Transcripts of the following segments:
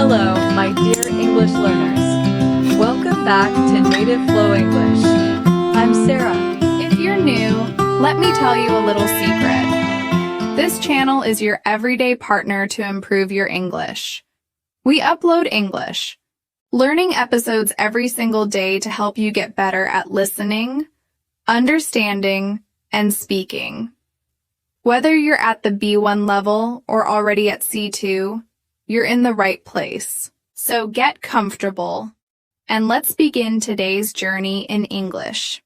Hello, my dear English learners. Welcome back to Native Flow English. I'm Sarah. If you're new, let me tell you a little secret. This channel is your everyday partner to improve your English. We upload English, learning episodes every single day to help you get better at listening, understanding, and speaking. Whether you're at the B1 level or already at C2, you're in the right place. So get comfortable, and let's begin today's journey in English.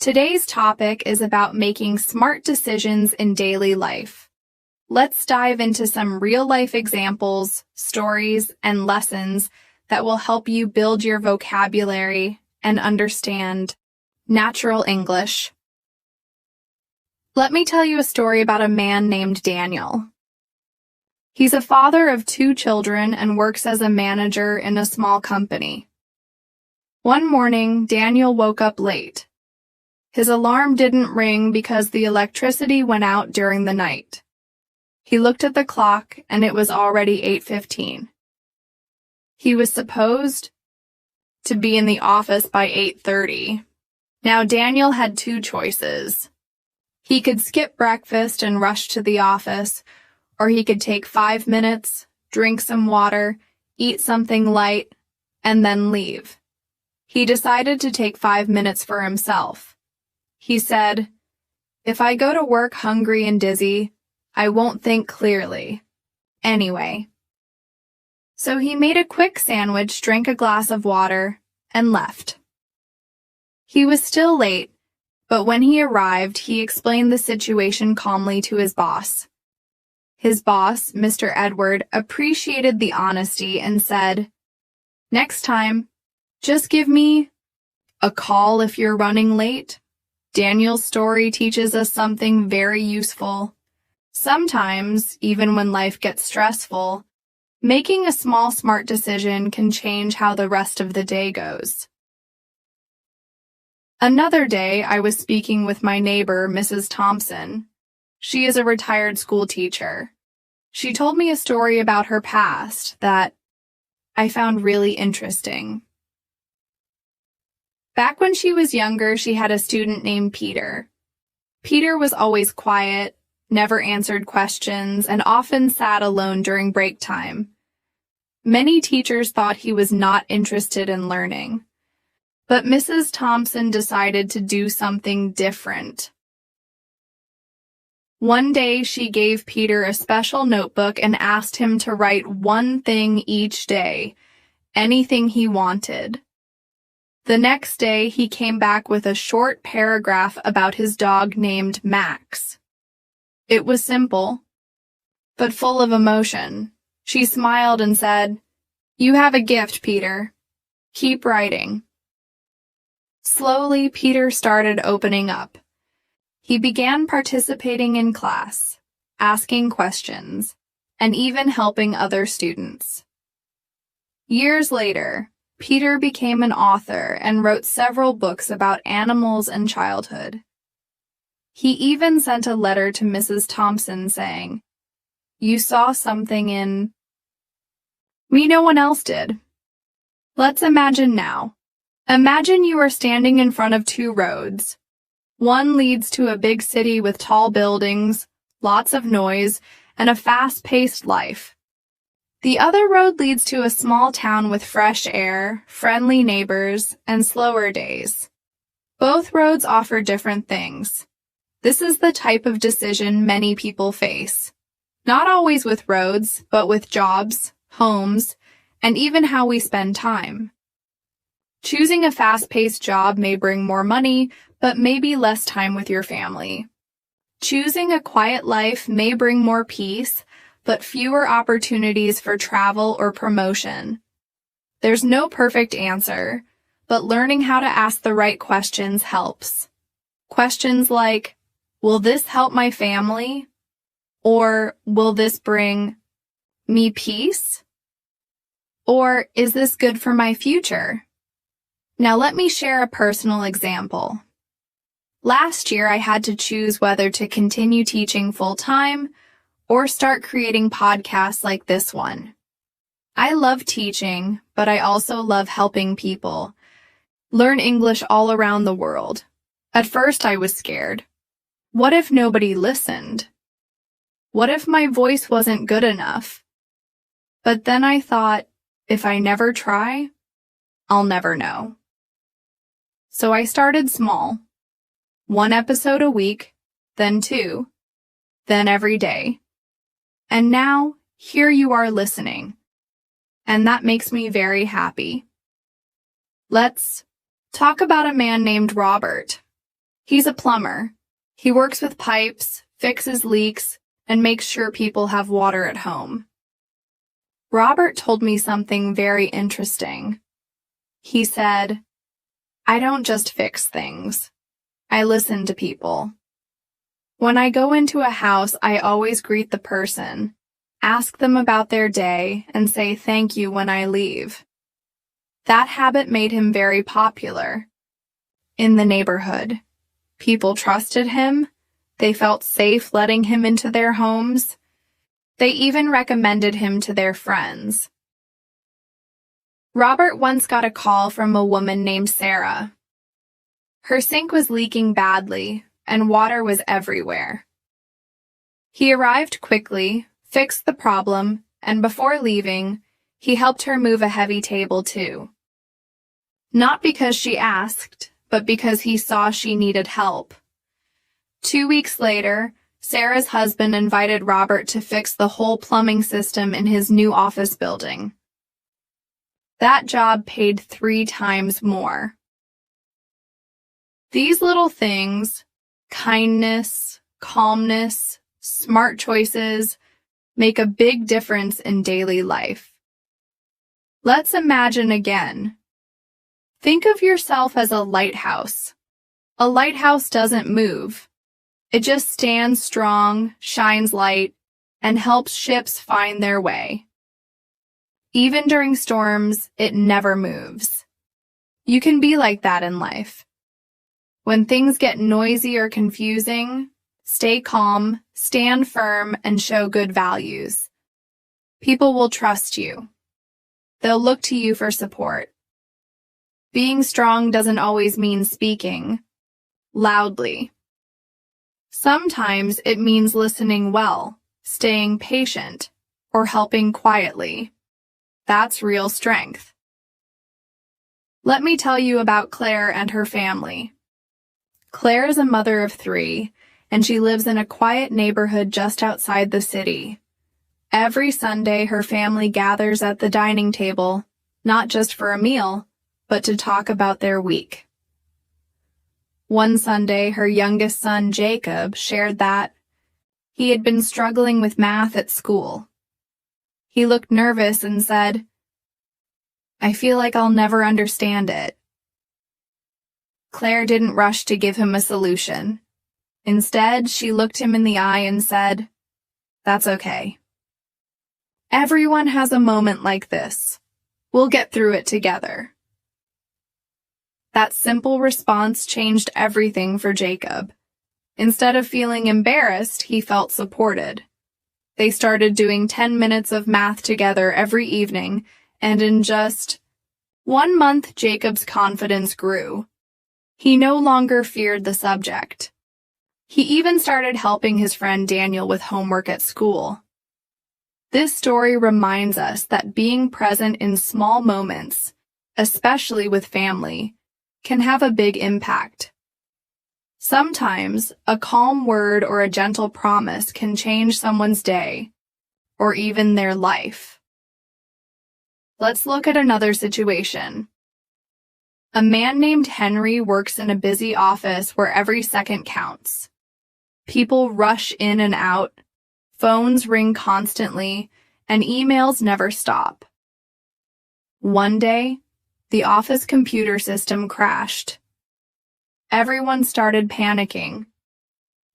Today's topic is about making smart decisions in daily life. Let's dive into some real-life examples, stories, and lessons that will help you build your vocabulary and understand natural English. Let me tell you a story about a man named Daniel. He's a father of 2 children and works as a manager in a small company. One morning, Daniel woke up late. His alarm didn't ring because the electricity went out during the night. He looked at the clock and it was already 8:15. He was supposed to be in the office by 8:30. Now Daniel had 2 choices. He could skip breakfast and rush to the office, or he could take 5 minutes, drink some water, eat something light, and then leave. He decided to take 5 minutes for himself. He said, "If I go to work hungry and dizzy, I won't think clearly. Anyway." So he made a quick sandwich, drank a glass of water, and left. He was still late, but when he arrived, he explained the situation calmly to his boss. His boss, Mr. Edward, appreciated the honesty and said, "Next time, just give me a call if you're running late." Daniel's story teaches us something very useful. Sometimes, even when life gets stressful, making a small smart decision can change how the rest of the day goes. Another day, I was speaking with my neighbor, Mrs. Thompson. She is a retired school teacher. She told me a story about her past that I found really interesting. Back when she was younger, she had a student named Peter. Peter was always quiet, never answered questions, and often sat alone during break time. Many teachers thought he was not interested in learning. But Mrs. Thompson decided to do something different. One day, she gave Peter a special notebook and asked him to write one thing each day, anything he wanted. The next day, he came back with a short paragraph about his dog named Max. It was simple, but full of emotion. She smiled and said, "You have a gift, Peter. Keep writing." Slowly, Peter started opening up. He began participating in class, asking questions, and even helping other students. Years later, Peter became an author and wrote several books about animals and childhood. He even sent a letter to Mrs. Thompson saying, "You saw something in me no one else did." Let's imagine now. Imagine you are standing in front of 2 roads. One leads to a big city with tall buildings, lots of noise, and a fast-paced life. The other road leads to a small town with fresh air, friendly neighbors, and slower days. Both roads offer different things. This is the type of decision many people face. Not always with roads, but with jobs, homes, and even how we spend time. Choosing a fast-paced job may bring more money, but maybe less time with your family. Choosing a quiet life may bring more peace, but fewer opportunities for travel or promotion. There's no perfect answer, but learning how to ask the right questions helps. Questions like, will this help my family? Or will this bring me peace? Or is this good for my future? Now let me share a personal example. Last year, I had to choose whether to continue teaching full-time or start creating podcasts like this one. I love teaching, but I also love helping people learn English all around the world. At first, I was scared. What if nobody listened? What if my voice wasn't good enough? But then I thought, if I never try, I'll never know. So I started small. 1 episode a week, then 2, then every day. And now, here you are listening. And that makes me very happy. Let's talk about a man named Robert. He's a plumber. He works with pipes, fixes leaks, and makes sure people have water at home. Robert told me something very interesting. He said, "I don't just fix things. I listen to people. When I go into a house, I always greet the person, ask them about their day, and say thank you when I leave." That habit made him very popular. In the neighborhood, people trusted him. They felt safe letting him into their homes. They even recommended him to their friends. Robert once got a call from a woman named Sarah. Her sink was leaking badly, and water was everywhere. He arrived quickly, fixed the problem, and before leaving, he helped her move a heavy table too. Not because she asked, but because he saw she needed help. 2 weeks later, Sarah's husband invited Robert to fix the whole plumbing system in his new office building. That job paid 3 times more. These little things, kindness, calmness, smart choices, make a big difference in daily life. Let's imagine again. Think of yourself as a lighthouse. A lighthouse doesn't move. It just stands strong, shines light, and helps ships find their way. Even during storms, it never moves. You can be like that in life. When things get noisy or confusing, stay calm, stand firm, and show good values. People will trust you. They'll look to you for support. Being strong doesn't always mean speaking loudly. Sometimes it means listening well, staying patient, or helping quietly. That's real strength. Let me tell you about Claire and her family. Claire is a mother of 3, and she lives in a quiet neighborhood just outside the city. Every Sunday, her family gathers at the dining table, not just for a meal, but to talk about their week. One Sunday, her youngest son, Jacob, shared that he had been struggling with math at school. He looked nervous and said, "I feel like I'll never understand it." Claire didn't rush to give him a solution. Instead, she looked him in the eye and said, "That's okay. Everyone has a moment like this. We'll get through it together." That simple response changed everything for Jacob. Instead of feeling embarrassed, he felt supported. They started doing 10 minutes of math together every evening, and in just 1 month, Jacob's confidence grew. He no longer feared the subject. He even started helping his friend Daniel with homework at school. This story reminds us that being present in small moments, especially with family, can have a big impact. Sometimes, a calm word or a gentle promise can change someone's day, or even their life. Let's look at another situation. A man named Henry works in a busy office where every second counts. People rush in and out, phones ring constantly, and emails never stop. One day, the office computer system crashed. Everyone started panicking.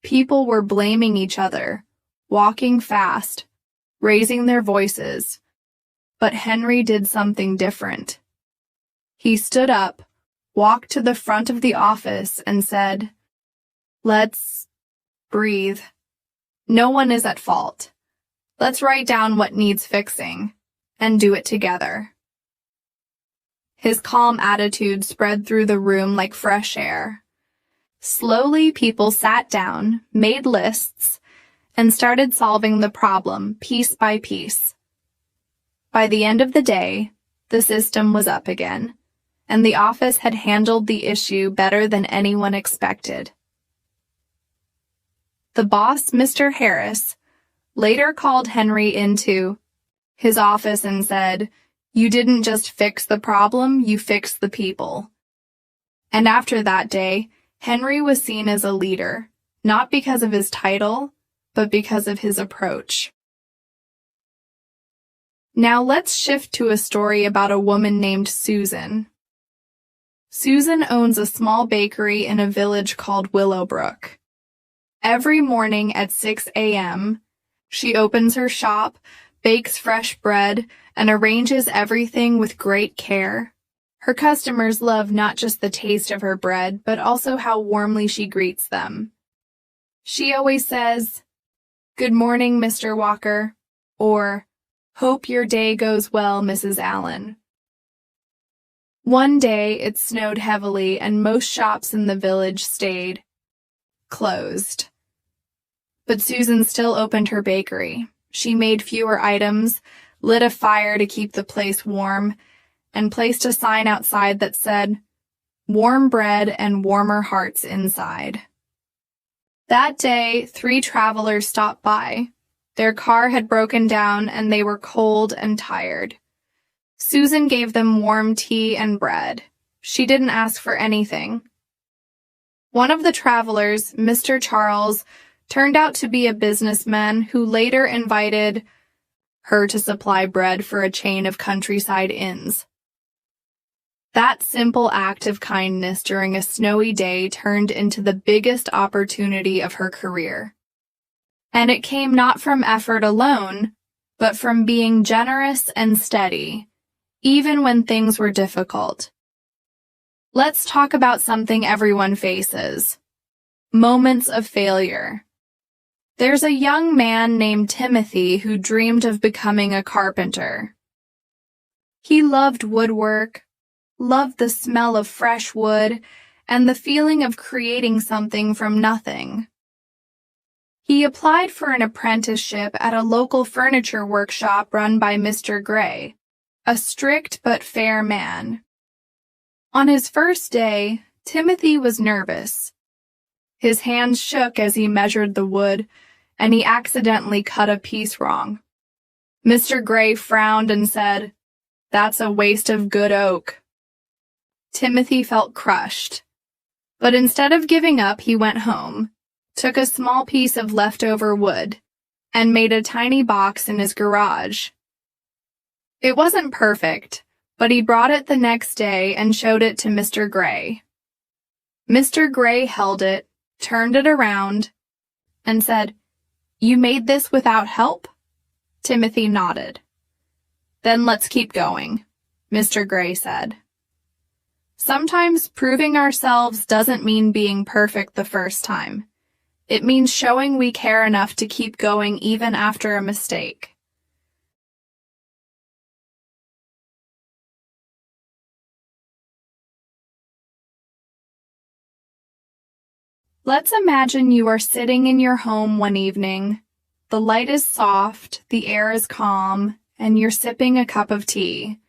People were blaming each other, walking fast, raising their voices. But Henry did something different. He stood up, walked to the front of the office, and said, "Let's breathe. No one is at fault. Let's write down what needs fixing and do it together. His calm attitude spread through the room like fresh air. Slowly, people sat down, made lists, and started solving the problem piece by piece. By the end of the day, the system was up again, and the office had handled the issue better than anyone expected. The boss, Mr. Harris, later called Henry into his office and said, "You didn't just fix the problem, you fixed the people." And after that day, Henry was seen as a leader, not because of his title, but because of his approach. Now let's shift to a story about a woman named Susan. Susan owns a small bakery in a village called Willowbrook. Every morning at 6 a.m., she opens her shop, bakes fresh bread, and arranges everything with great care. Her customers love not just the taste of her bread, but also how warmly she greets them. She always says, "Good morning, Mr. Walker," or "Hope your day goes well, Mrs. Allen." One day, it snowed heavily and most shops in the village stayed closed. But Susan still opened her bakery. She made fewer items, lit a fire to keep the place warm, and placed a sign outside that said, "Warm bread and warmer hearts inside." That day, 3 travelers stopped by. Their car had broken down and they were cold and tired. Susan gave them warm tea and bread. She didn't ask for anything. One of the travelers, Mr. Charles, turned out to be a businessman who later invited her to supply bread for a chain of countryside inns. That simple act of kindness during a snowy day turned into the biggest opportunity of her career. And it came not from effort alone, but from being generous and steady, even when things were difficult. Let's talk about something everyone faces: moments of failure. There's a young man named Timothy who dreamed of becoming a carpenter. He loved woodwork, loved the smell of fresh wood, and the feeling of creating something from nothing. He applied for an apprenticeship at a local furniture workshop run by Mr. Gray, a strict but fair man. On his first day, Timothy was nervous. His hands shook as he measured the wood, and he accidentally cut a piece wrong. Mr. Gray frowned and said, "That's a waste of good oak." Timothy felt crushed. But instead of giving up, he went home, took a small piece of leftover wood, and made a tiny box in his garage. It wasn't perfect, but he brought it the next day and showed it to Mr. Gray. Mr. Gray held it, turned it around, and said, "You made this without help?" Timothy nodded. "Then let's keep going," Mr. Gray said. Sometimes proving ourselves doesn't mean being perfect the first time. It means showing we care enough to keep going even after a mistake. Let's imagine you are sitting in your home one evening. The light is soft, the air is calm, and you're sipping a cup of tea.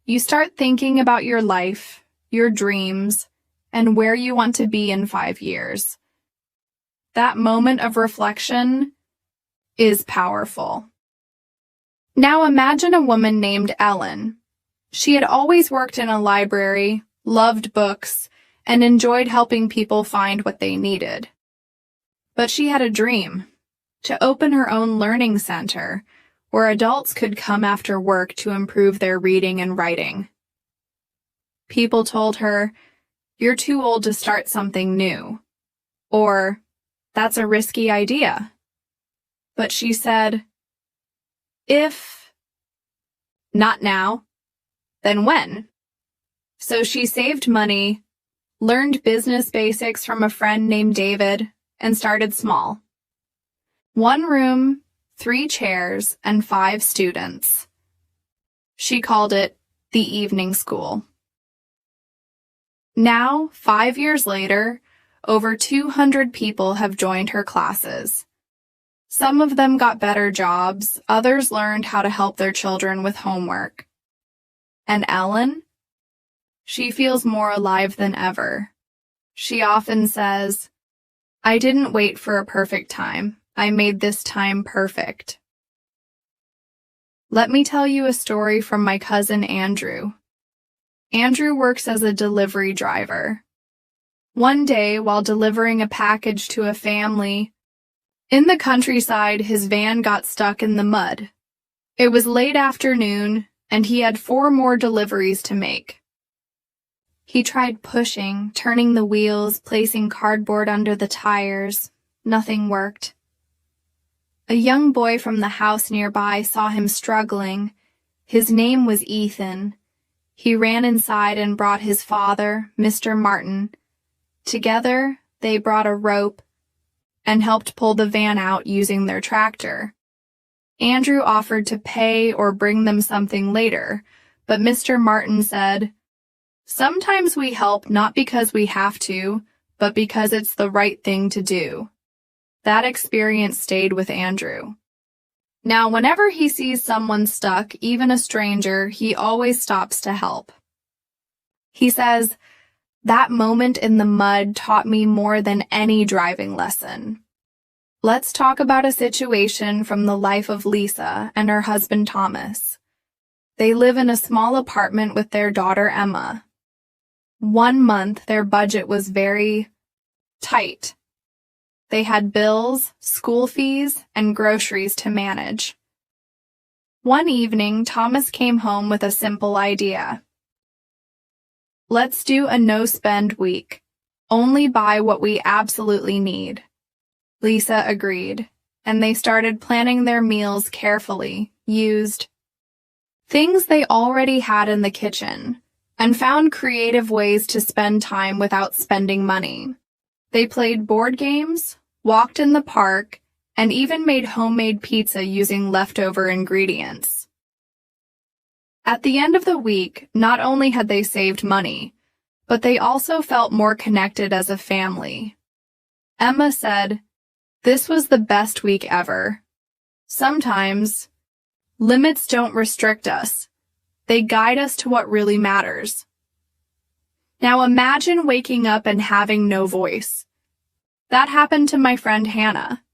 You start thinking about your life, your dreams, and where you want to be in 5 years. That moment of reflection is powerful. Now imagine a woman named Ellen. She had always worked in a library, loved books, and enjoyed helping people find what they needed. But she had a dream: to open her own learning center, where adults could come after work to improve their reading and writing. People told her, "You're too old to start something new," or "That's a risky idea." But she said, "If not now, then when?" So she saved money, learned business basics from a friend named David, and started small. 1 room, 3 chairs, and 5 students. She called it the evening school. Now, 5 years later, over 200 people have joined her classes. Some of them got better jobs, others learned how to help their children with homework. And Ellen? She feels more alive than ever. She often says, "I didn't wait for a perfect time. I made this time perfect." Let me tell you a story from my cousin Andrew. Andrew works as a delivery driver. One day, while delivering a package to a family in the countryside, his van got stuck in the mud. It was late afternoon, and he had 4 more deliveries to make. He tried pushing, turning the wheels, placing cardboard under the tires. Nothing worked. A young boy from the house nearby saw him struggling. His name was Ethan. He ran inside and brought his father, Mr. Martin. Together, they brought a rope and helped pull the van out using their tractor. Andrew offered to pay or bring them something later, but Mr. Martin said, "Sometimes we help not because we have to, but because it's the right thing to do." That experience stayed with Andrew. Now, whenever he sees someone stuck, even a stranger, he always stops to help. He says, "That moment in the mud taught me more than any driving lesson." Let's talk about a situation from the life of Lisa and her husband Thomas. They live in a small apartment with their daughter Emma. One month, their budget was very tight. They had bills, school fees, and groceries to manage. One evening, Thomas came home with a simple idea. "Let's do a no-spend week. Only buy what we absolutely need." Lisa agreed, and they started planning their meals carefully, used things they already had in the kitchen, and found creative ways to spend time without spending money. They played board games, walked in the park, and even made homemade pizza using leftover ingredients. At the end of the week, not only had they saved money, but they also felt more connected as a family. Emma said, "This was the best week ever. Sometimes, limits don't restrict us. They guide us to what really matters." Now imagine waking up and having no voice. That happened to my friend Hannah.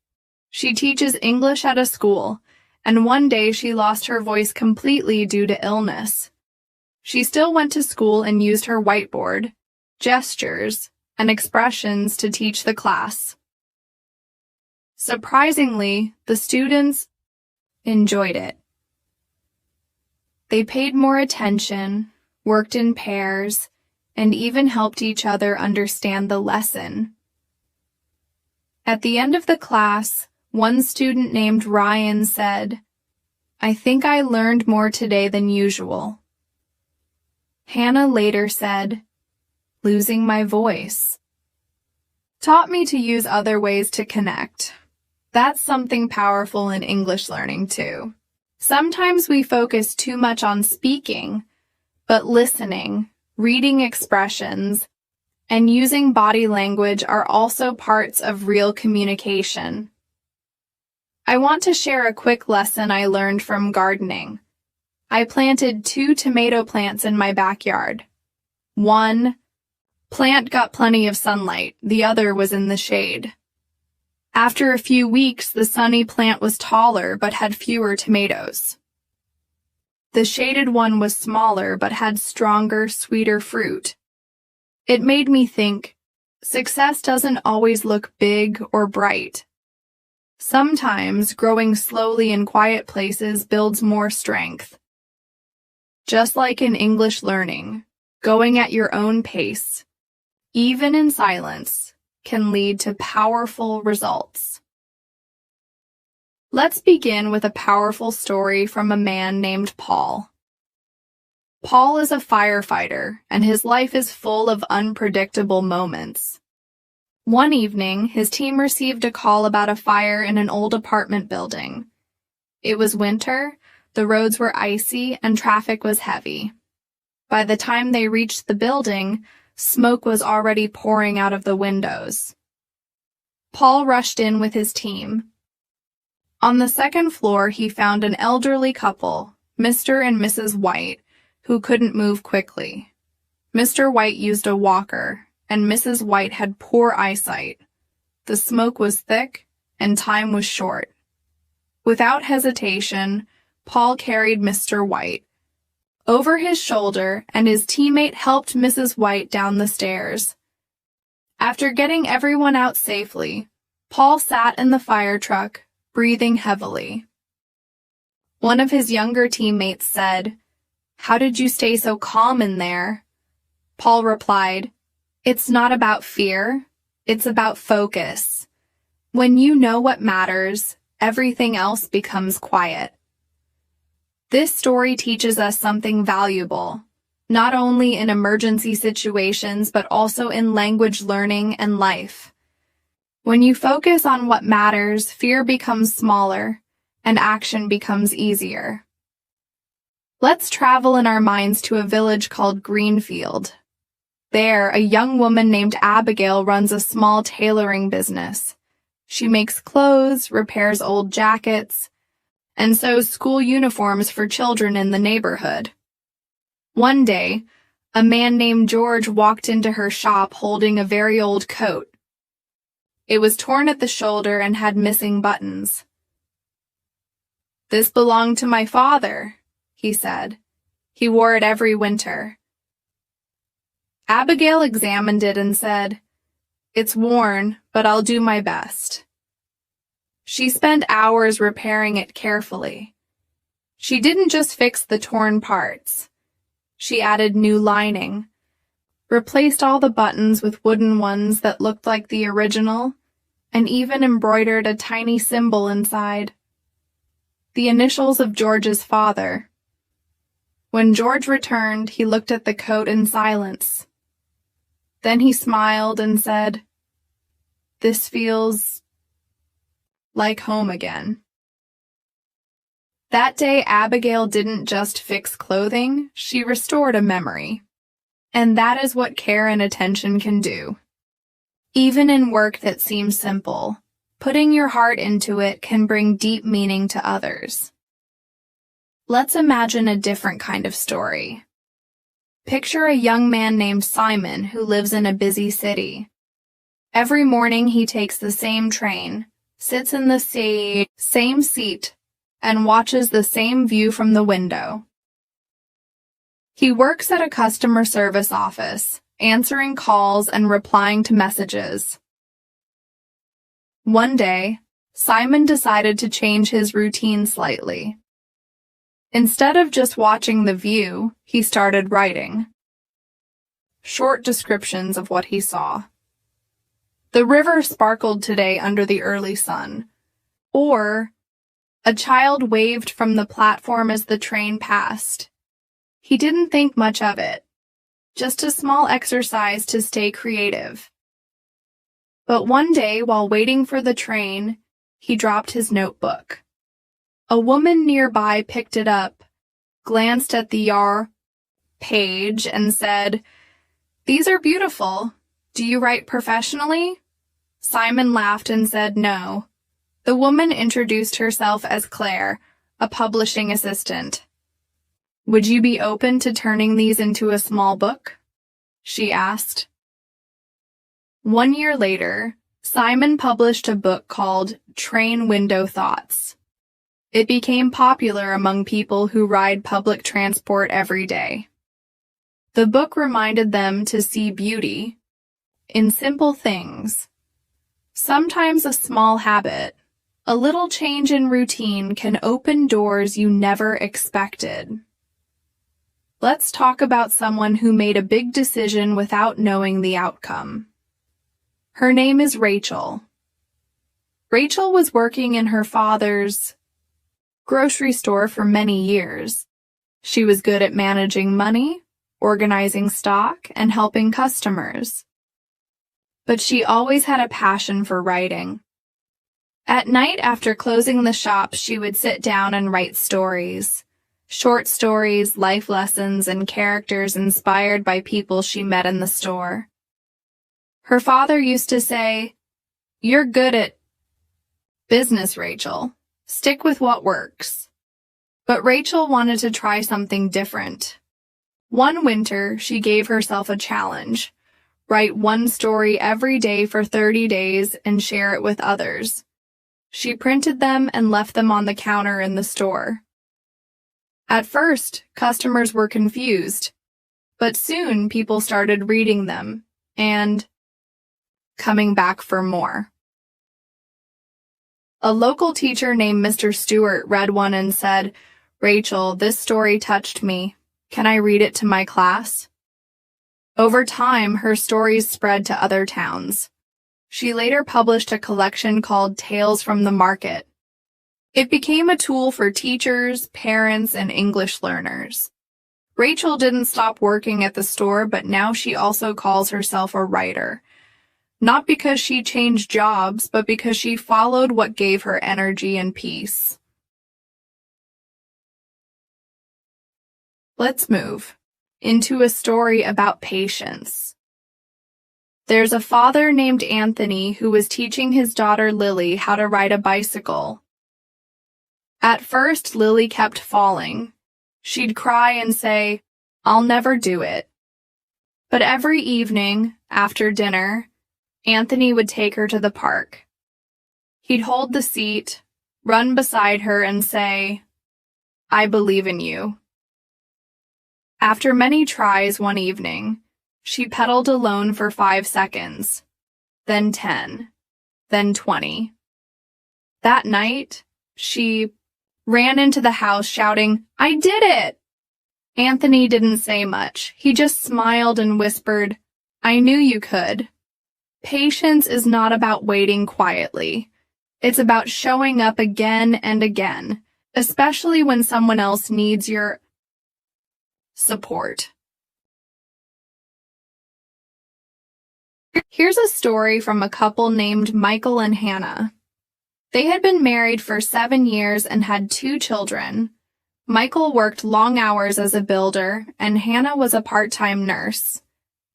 She teaches English at a school, and one day she lost her voice completely due to illness. She still went to school and used her whiteboard, gestures, and expressions to teach the class. Surprisingly, the students enjoyed it. They paid more attention, worked in pairs, and even helped each other understand the lesson. At the end of the class, one student named Ryan said, "I think I learned more today than usual." Hannah later said, "Losing my voice taught me to use other ways to connect." That's something powerful in English learning too. Sometimes we focus too much on speaking, but listening, reading expressions, and using body language are also parts of real communication. I want to share a quick lesson I learned from gardening. I planted 2 tomato plants in my backyard. One plant got plenty of sunlight, the other was in the shade. After a few weeks, the sunny plant was taller but had fewer tomatoes. The shaded one was smaller but had stronger, sweeter fruit. It made me think, success doesn't always look big or bright. Sometimes growing slowly in quiet places builds more strength. Just like in English learning, going at your own pace, even in silence, can lead to powerful results. Let's begin with a powerful story from a man named Paul. Paul is a firefighter, and his life is full of unpredictable moments. One evening, his team received a call about a fire in an old apartment building. It was winter, the roads were icy, and traffic was heavy. By the time they reached the building, smoke was already pouring out of the windows. Paul rushed in with his team. On the second floor, he found an elderly couple, Mr. and Mrs. White, who couldn't move quickly. Mr. White used a walker, and Mrs. White had poor eyesight. The smoke was thick, and time was short. Without hesitation, Paul carried Mr. White over his shoulder, and his teammate helped Mrs. White down the stairs. After getting everyone out safely, Paul sat in the fire truck, breathing heavily. One of his younger teammates said, "How did you stay so calm in there?" Paul replied, "It's not about fear, it's about focus. When you know what matters, everything else becomes quiet." This story teaches us something valuable, not only in emergency situations but also in language learning and life. When you focus on what matters, fear becomes smaller, and action becomes easier. Let's travel in our minds to a village called Greenfield. There, a young woman named Abigail runs a small tailoring business. She makes clothes, repairs old jackets, and sews school uniforms for children in the neighborhood. One day, a man named George walked into her shop holding a very old coat. It was torn at the shoulder and had missing buttons. "This belonged to my father," he said. "He wore it every winter." Abigail examined it and said, "It's worn, but I'll do my best." She spent hours repairing it carefully. She didn't just fix the torn parts. She added new lining, replaced all the buttons with wooden ones that looked like the original, and even embroidered a tiny symbol inside. The initials of George's father. When George returned, he looked at the coat in silence. Then he smiled and said, "This feels like home again." That day, Abigail didn't just fix clothing, she restored a memory. And that is what care and attention can do. Even in work that seems simple, putting your heart into it can bring deep meaning to others. Let's imagine a different kind of story. Picture a young man named Simon who lives in a busy city. Every morning he takes the same train, sits in the same seat, and watches the same view from the window. He works at a customer service office, answering calls and replying to messages. One day, Simon decided to change his routine slightly. Instead of just watching the view, he started writing short descriptions of what he saw. The river sparkled today under the early sun. Or, a child waved from the platform as the train passed. He didn't think much of it. Just a small exercise to stay creative. But one day, while waiting for the train, he dropped his notebook. A woman nearby picked it up, glanced at the page, and said, "These are beautiful. Do you write professionally?" Simon laughed and said no. The woman introduced herself as Claire, a publishing assistant. "Would you be open to turning these into a small book?" she asked. 1 year later, Simon published a book called Train Window Thoughts. It became popular among people who ride public transport every day. The book reminded them to see beauty in simple things. Sometimes a small habit, a little change in routine can open doors you never expected. Let's talk about someone who made a big decision without knowing the outcome. Her name is Rachel. Rachel was working in her father's grocery store for many years. She was good at managing money, organizing stock, and helping customers. But she always had a passion for writing. At night after closing the shop, she would sit down and write stories. Short stories, life lessons, and characters inspired by people she met in the store. Her father used to say, "You're good at business, Rachel. Stick with what works." But Rachel wanted to try something different. One winter, she gave herself a challenge. Write one story every day for 30 days and share it with others. She printed them and left them on the counter in the store. At first, customers were confused, but soon people started reading them and coming back for more. A local teacher named Mr. Stewart read one and said, "Rachel, this story touched me. Can I read it to my class?" Over time, her stories spread to other towns. She later published a collection called Tales from the Market. It became a tool for teachers, parents, and English learners. Rachel didn't stop working at the store, but now she also calls herself a writer. Not because she changed jobs, but because she followed what gave her energy and peace. Let's move into a story about patience. There's a father named Anthony who was teaching his daughter Lily how to ride a bicycle. At first, Lily kept falling. She'd cry and say, "I'll never do it." But every evening, after dinner, Anthony would take her to the park. He'd hold the seat, run beside her, and say, "I believe in you." After many tries one evening, she pedaled alone for 5 seconds, then 10, then 20. That night, she ran into the house shouting, "I did it!" Anthony didn't say much. He just smiled and whispered, "I knew you could." Patience is not about waiting quietly. It's about showing up again and again, especially when someone else needs your support. Here's a story from a couple named Michael and Hannah. They had been married for 7 years and had 2 children. Michael worked long hours as a builder, and Hannah was a part-time nurse.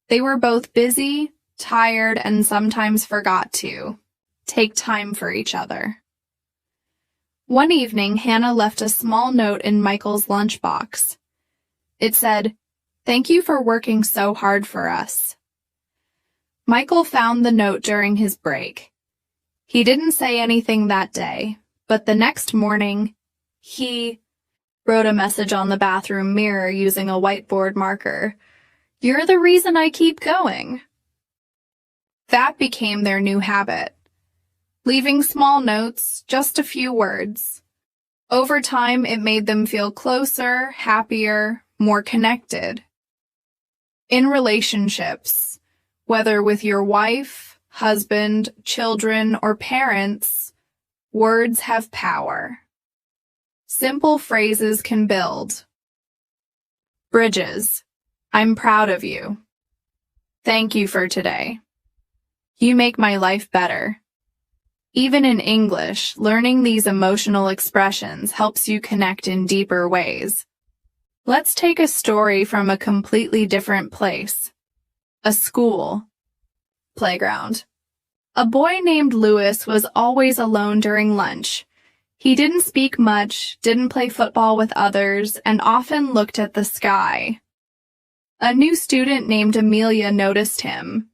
They were both busy, tired, and sometimes forgot to take time for each other. One evening, Hannah left a small note in Michael's lunchbox. It said, "Thank you for working so hard for us." Michael found the note during his break. He didn't say anything that day, but the next morning, he wrote a message on the bathroom mirror using a whiteboard marker. "You're the reason I keep going." That became their new habit. Leaving small notes, just a few words. Over time, it made them feel closer, happier, more connected. In relationships, whether with your wife, husband, children, or parents, words have power. Simple phrases can build bridges. "I'm proud of you." "Thank you for today." "You make my life better." Even in English, learning these emotional expressions helps you connect in deeper ways. Let's take a story from a completely different place. A school playground. A boy named Louis was always alone during lunch. He didn't speak much, didn't play football with others, and often looked at the sky. A new student named Amelia noticed him.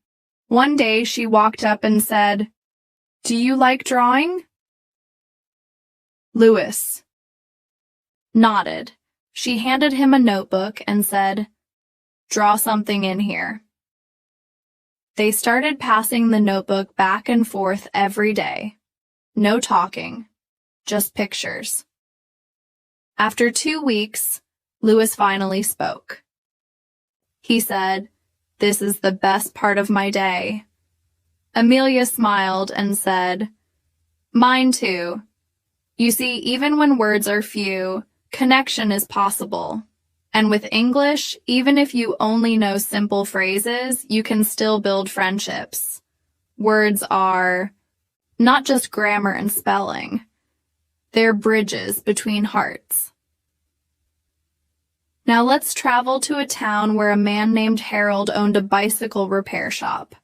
One day she walked up and said, "Do you like drawing?" Louis nodded. She handed him a notebook and said, "Draw something in here." They started passing the notebook back and forth every day. No talking, just pictures. After 2 weeks, Louis finally spoke. He said, "This is the best part of my day." Amelia smiled and said, "Mine too. You see, even when words are few, connection is possible. And with English, even if you only know simple phrases, you can still build friendships. Words are not just grammar and spelling. They're bridges between hearts. Now let's travel to a town where a man named Harold owned a bicycle repair shop.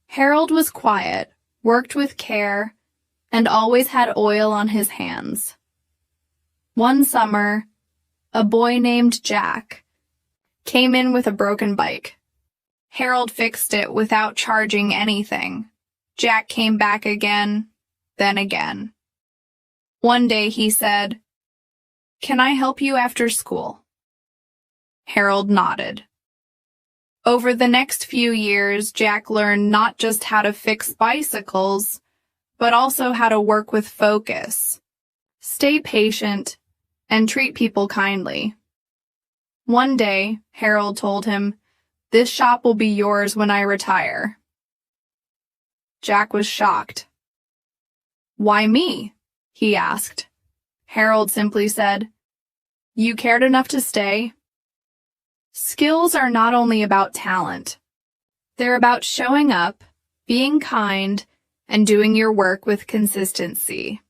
Harold was quiet, worked with care, and always had oil on his hands. One summer, a boy named Jack came in with a broken bike. Harold fixed it without charging anything. Jack came back again, then again. One day he said, "Can I help you after school?" Harold nodded. Over the next few years, Jack learned not just how to fix bicycles, but also how to work with focus, stay patient, and treat people kindly. One day, Harold told him, "This shop will be yours when I retire." Jack was shocked. "Why me?" he asked. Harold simply said, "You cared enough to stay." Skills are not only about talent. They're about showing up, being kind, and doing your work with consistency.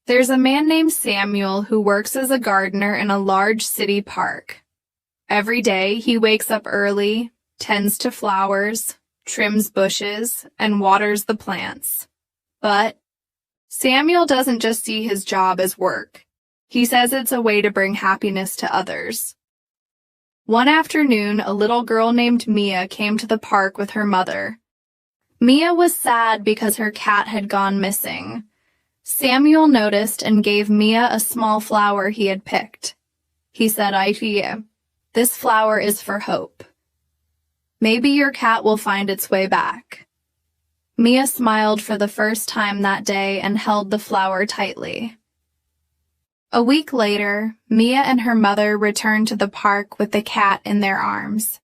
There's a man named Samuel who works as a gardener in a large city park. Every day he wakes up early, tends to flowers, trims bushes, and waters the plants. But Samuel doesn't just see his job as work. He says it's a way to bring happiness to others. One afternoon, a little girl named Mia came to the park with her mother. Mia was sad because her cat had gone missing. Samuel noticed and gave Mia a small flower he had picked. He said, "Idea, this flower is for hope. Maybe your cat will find its way back." Mia smiled for the first time that day and held the flower tightly. A week later, Mia and her mother returned to the park with the cat in their arms.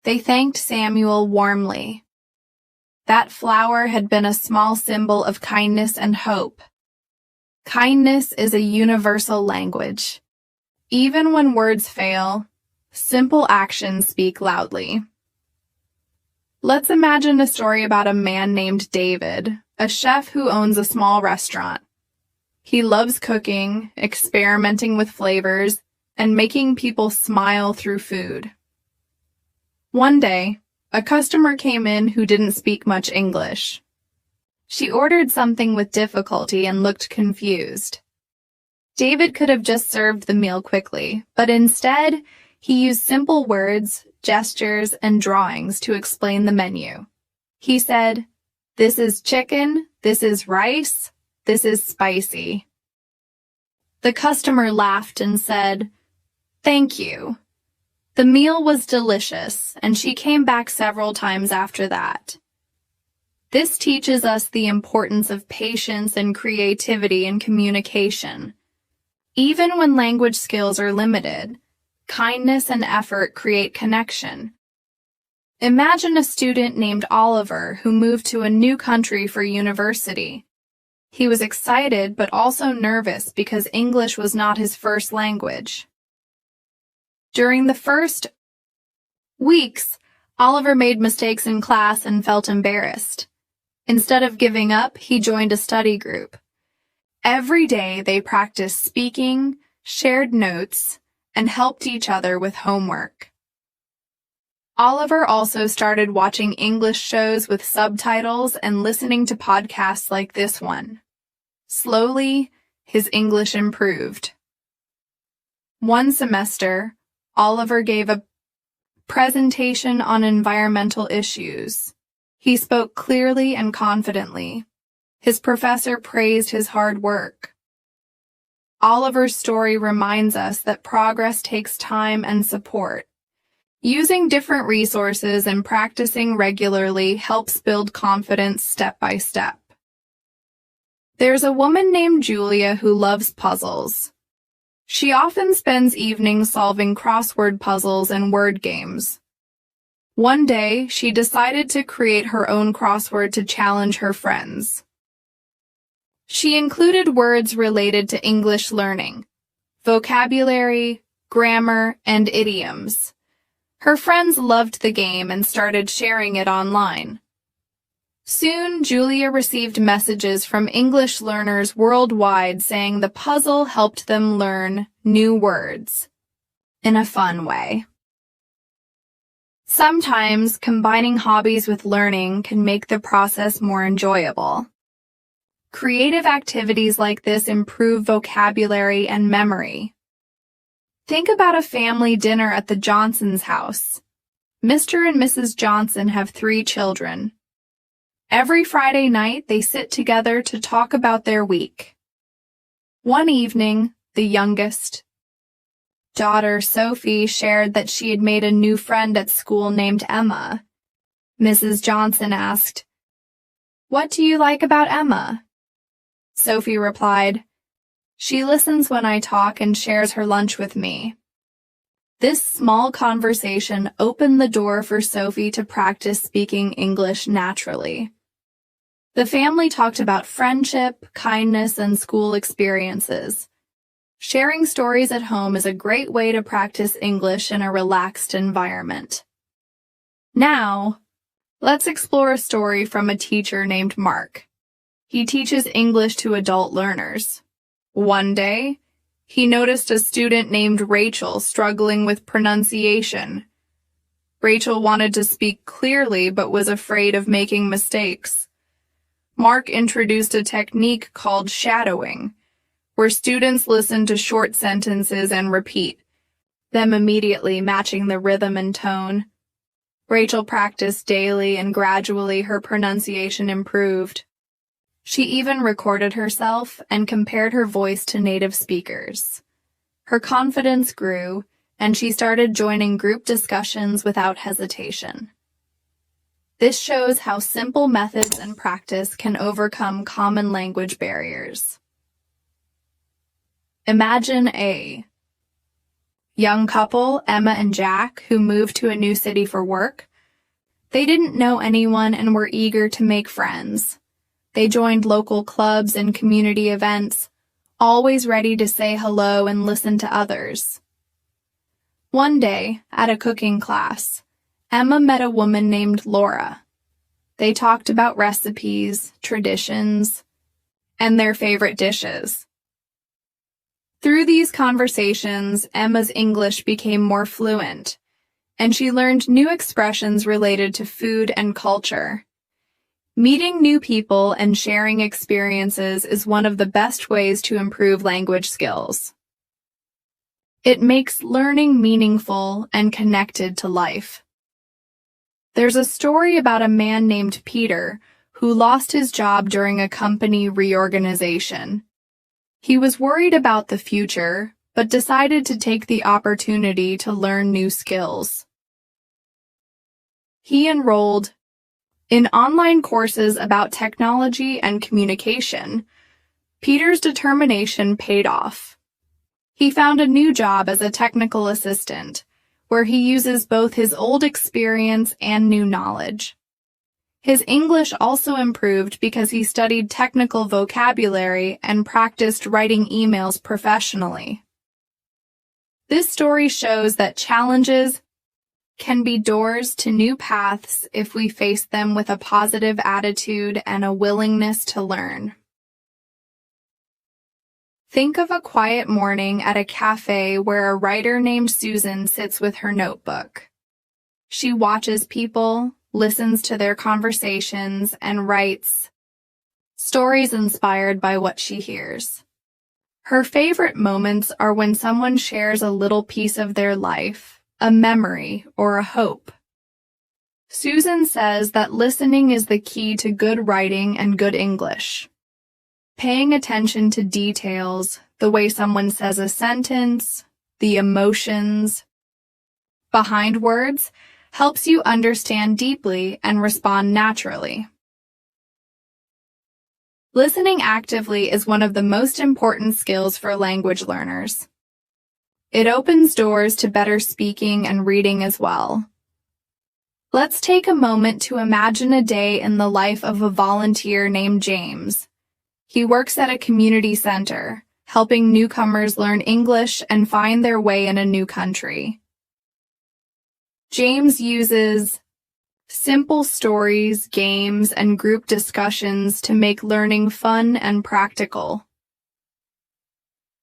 They thanked Samuel warmly. That flower had been a small symbol of kindness and hope. Kindness is a universal language. Even when words fail, simple actions speak loudly. Let's imagine a story about a man named David, a chef who owns a small restaurant. He loves cooking, experimenting with flavors, and making people smile through food. One day, a customer came in who didn't speak much English. She ordered something with difficulty and looked confused. David could have just served the meal quickly, but instead, he used simple words, gestures, and drawings to explain the menu. He said, "This is chicken, this is rice, this is spicy." The customer laughed and said, "Thank you." The meal was delicious, and she came back several times after that. This teaches us the importance of patience and creativity in communication. Even when language skills are limited, kindness and effort create connection. Imagine a student named Oliver who moved to a new country for university. He was excited but also nervous because English was not his first language. During the first weeks, Oliver made mistakes in class and felt embarrassed. Instead of giving up, he joined a study group. Every day they practiced speaking, shared notes, and helped each other with homework. Oliver also started watching English shows with subtitles and listening to podcasts like this one. Slowly, his English improved. One semester, Oliver gave a presentation on environmental issues. He spoke clearly and confidently. His professor praised his hard work. Oliver's story reminds us that progress takes time and support. Using different resources and practicing regularly helps build confidence step by step. There's a woman named Julia who loves puzzles. She often spends evenings solving crossword puzzles and word games. One day, she decided to create her own crossword to challenge her friends. She included words related to English learning, vocabulary, grammar, and idioms. Her friends loved the game and started sharing it online. Soon, Julia received messages from English learners worldwide saying the puzzle helped them learn new words in a fun way. Sometimes, combining hobbies with learning can make the process more enjoyable. Creative activities like this improve vocabulary and memory. Think about a family dinner at the Johnsons' house. Mr. and Mrs. Johnson have 3 children. Every Friday night, they sit together to talk about their week. One evening, the youngest daughter, Sophie, shared that she had made a new friend at school named Emma. Mrs. Johnson asked, "What do you like about Emma?" Sophie replied, "She listens when I talk and shares her lunch with me." This small conversation opened the door for Sophie to practice speaking English naturally. The family talked about friendship, kindness, and school experiences. Sharing stories at home is a great way to practice English in a relaxed environment. Now, let's explore a story from a teacher named Mark. He teaches English to adult learners. One day, he noticed a student named Rachel struggling with pronunciation. Rachel wanted to speak clearly but was afraid of making mistakes. Mark introduced a technique called shadowing, where students listen to short sentences and repeat them immediately, matching the rhythm and tone. Rachel practiced daily and gradually her pronunciation improved. She even recorded herself and compared her voice to native speakers. Her confidence grew, and she started joining group discussions without hesitation. This shows how simple methods and practice can overcome common language barriers. Imagine a young couple, Emma and Jack, who moved to a new city for work. They didn't know anyone and were eager to make friends. They joined local clubs and community events, always ready to say hello and listen to others. One day, at a cooking class, Emma met a woman named Laura. They talked about recipes, traditions, and their favorite dishes. Through these conversations, Emma's English became more fluent, and she learned new expressions related to food and culture. Meeting new people and sharing experiences is one of the best ways to improve language skills. It makes learning meaningful and connected to life. There's a story about a man named Peter who lost his job during a company reorganization. He was worried about the future, but decided to take the opportunity to learn new skills. He enrolled in online courses about technology and communication. Peter's determination paid off. He found a new job as a technical assistant, where he uses both his old experience and new knowledge. His English also improved because he studied technical vocabulary and practiced writing emails professionally. This story shows that challenges can be doors to new paths if we face them with a positive attitude and a willingness to learn. Think of a quiet morning at a cafe where a writer named Susan sits with her notebook. She watches people, listens to their conversations, and writes stories inspired by what she hears. Her favorite moments are when someone shares a little piece of their life, a memory, or a hope. Susan says that listening is the key to good writing and good English. Paying attention to details, the way someone says a sentence, the emotions behind words, helps you understand deeply and respond naturally. Listening actively is one of the most important skills for language learners. It opens doors to better speaking and reading as well. Let's take a moment to imagine a day in the life of a volunteer named James. He works at a community center, helping newcomers learn English and find their way in a new country. James uses simple stories, games, and group discussions to make learning fun and practical.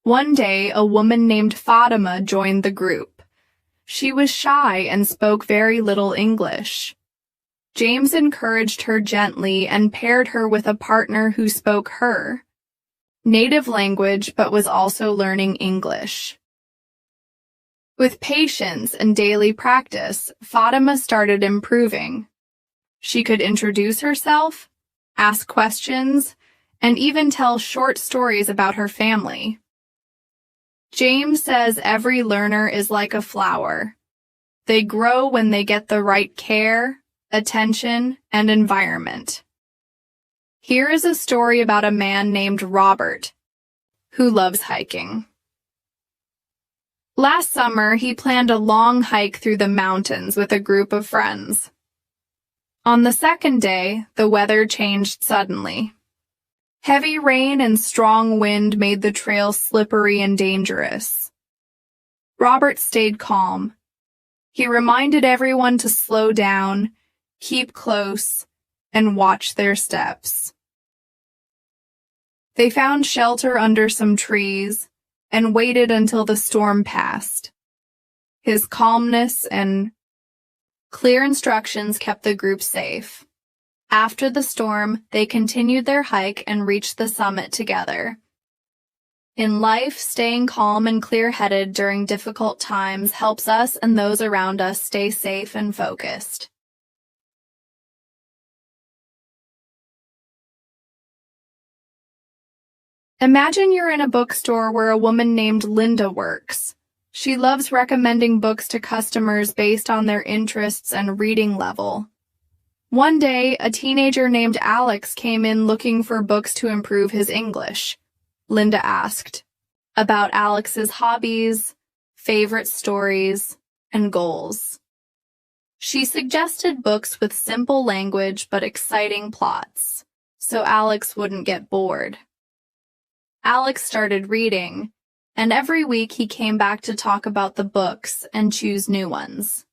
One day, a woman named Fatima joined the group. She was shy and spoke very little English. James encouraged her gently and paired her with a partner who spoke her native language but was also learning English. With patience and daily practice, Fatima started improving. She could introduce herself, ask questions, and even tell short stories about her family. James says every learner is like a flower. They grow when they get the right care, attention, and environment. Here is a story about a man named Robert, who loves hiking. Last summer, he planned a long hike through the mountains with a group of friends. On the second day, the weather changed suddenly. Heavy rain and strong wind made the trail slippery and dangerous. Robert stayed calm. He reminded everyone to slow down, keep close, and watch their steps. They found shelter under some trees and waited until the storm passed. His calmness and clear instructions kept the group safe. After the storm, they continued their hike and reached the summit together. In life, staying calm and clear-headed during difficult times helps us and those around us stay safe and focused. Imagine you're in a bookstore where a woman named Linda works. She loves recommending books to customers based on their interests and reading level. One day, a teenager named Alex came in looking for books to improve his English. Linda asked about Alex's hobbies, favorite stories, and goals. She suggested books with simple language but exciting plots, so Alex wouldn't get bored. Alex started reading, and every week he came back to talk about the books and choose new ones.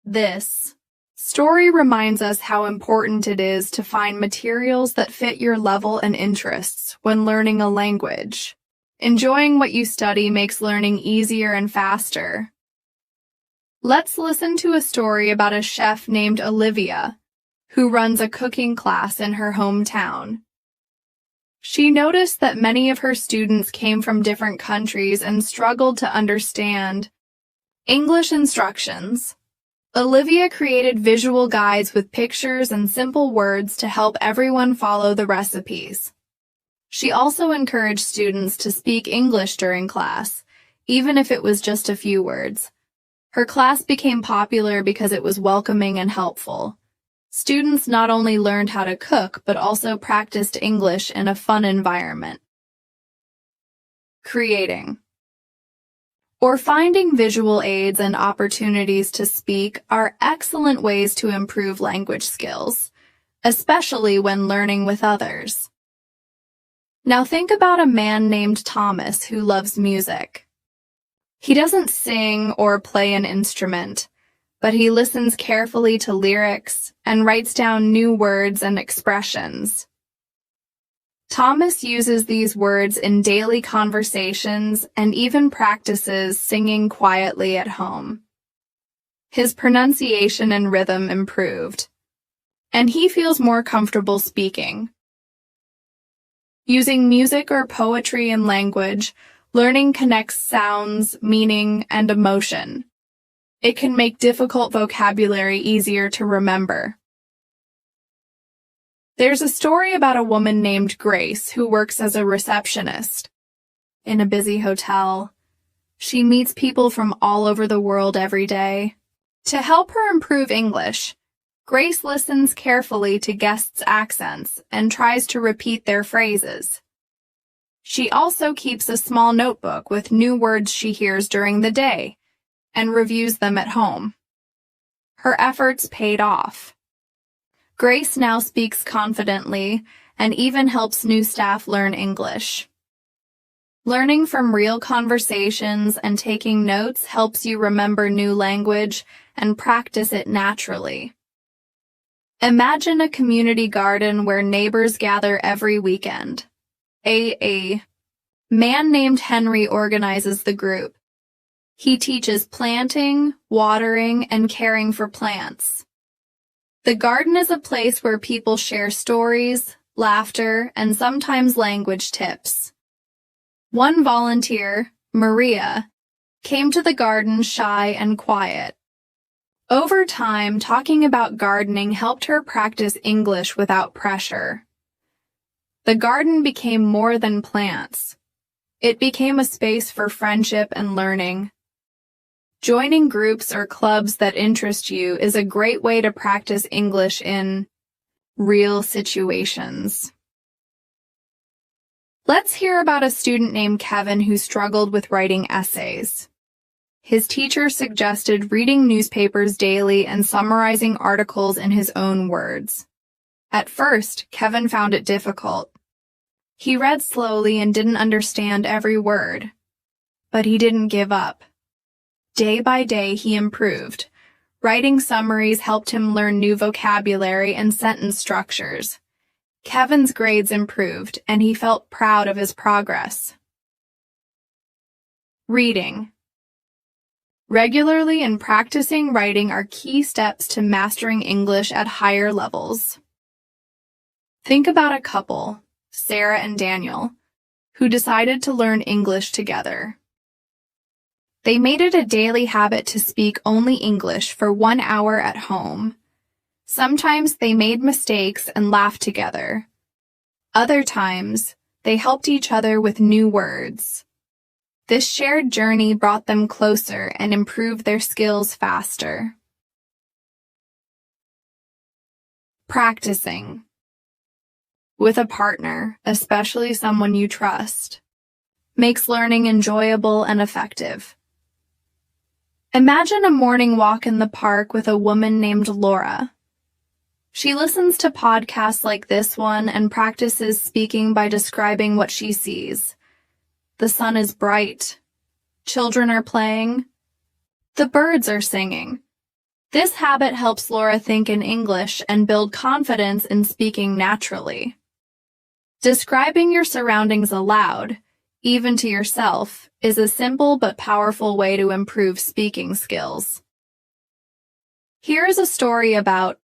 This story reminds us how important it is to find materials that fit your level and interests when learning a language. Enjoying what you study makes learning easier and faster. Let's listen to a story about a chef named Olivia, who runs a cooking class in her hometown. She noticed that many of her students came from different countries and struggled to understand English instructions. Olivia created visual guides with pictures and simple words to help everyone follow the recipes. She also encouraged students to speak English during class, even if it was just a few words. Her class became popular because it was welcoming and helpful. Students not only learned how to cook, but also practiced English in a fun environment. Creating or finding visual aids and opportunities to speak are excellent ways to improve language skills, especially when learning with others. Now think about a man named Thomas who loves music. He doesn't sing or play an instrument, but he listens carefully to lyrics and writes down new words and expressions. Thomas uses these words in daily conversations and even practices singing quietly at home. His pronunciation and rhythm improved, and he feels more comfortable speaking. Using music or poetry in language, learning connects sounds, meaning, and emotion. It can make difficult vocabulary easier to remember. There's a story about a woman named Grace who works as a receptionist in a busy hotel. She meets people from all over the world every day. To help her improve English, Grace listens carefully to guests' accents and tries to repeat their phrases. She also keeps a small notebook with new words she hears during the day and reviews them at home. Her efforts paid off. Grace now speaks confidently and even helps new staff learn English. Learning from real conversations and taking notes helps you remember new language and practice it naturally. Imagine a community garden where neighbors gather every weekend. A man named Henry organizes the group. He teaches planting, watering, and caring for plants. The garden is a place where people share stories, laughter, and sometimes language tips. One volunteer, Maria, came to the garden shy and quiet. Over time, talking about gardening helped her practice English without pressure. The garden became more than plants. It became a space for friendship and learning. Joining groups or clubs that interest you is a great way to practice English in real situations. Let's hear about a student named Kevin who struggled with writing essays. His teacher suggested reading newspapers daily and summarizing articles in his own words. At first, Kevin found it difficult. He read slowly and didn't understand every word. But he didn't give up. Day by day, he improved. Writing summaries helped him learn new vocabulary and sentence structures. Kevin's grades improved, and he felt proud of his progress. Reading. Regularly and practicing writing are key steps to mastering English at higher levels. Think about a couple, Sarah and Daniel, who decided to learn English together. They made it a daily habit to speak only English for 1 hour at home. Sometimes they made mistakes and laughed together. Other times, they helped each other with new words. This shared journey brought them closer and improved their skills faster. Practicing. With a partner, especially someone you trust, makes learning enjoyable and effective. Imagine a morning walk in the park with a woman named Laura. She listens to podcasts like this one and practices speaking by describing what she sees. The sun is bright. Children are playing. The birds are singing. This habit helps Laura think in English and build confidence in speaking naturally. Describing your surroundings aloud, even to yourself, is a simple but powerful way to improve speaking skills. Here's a story about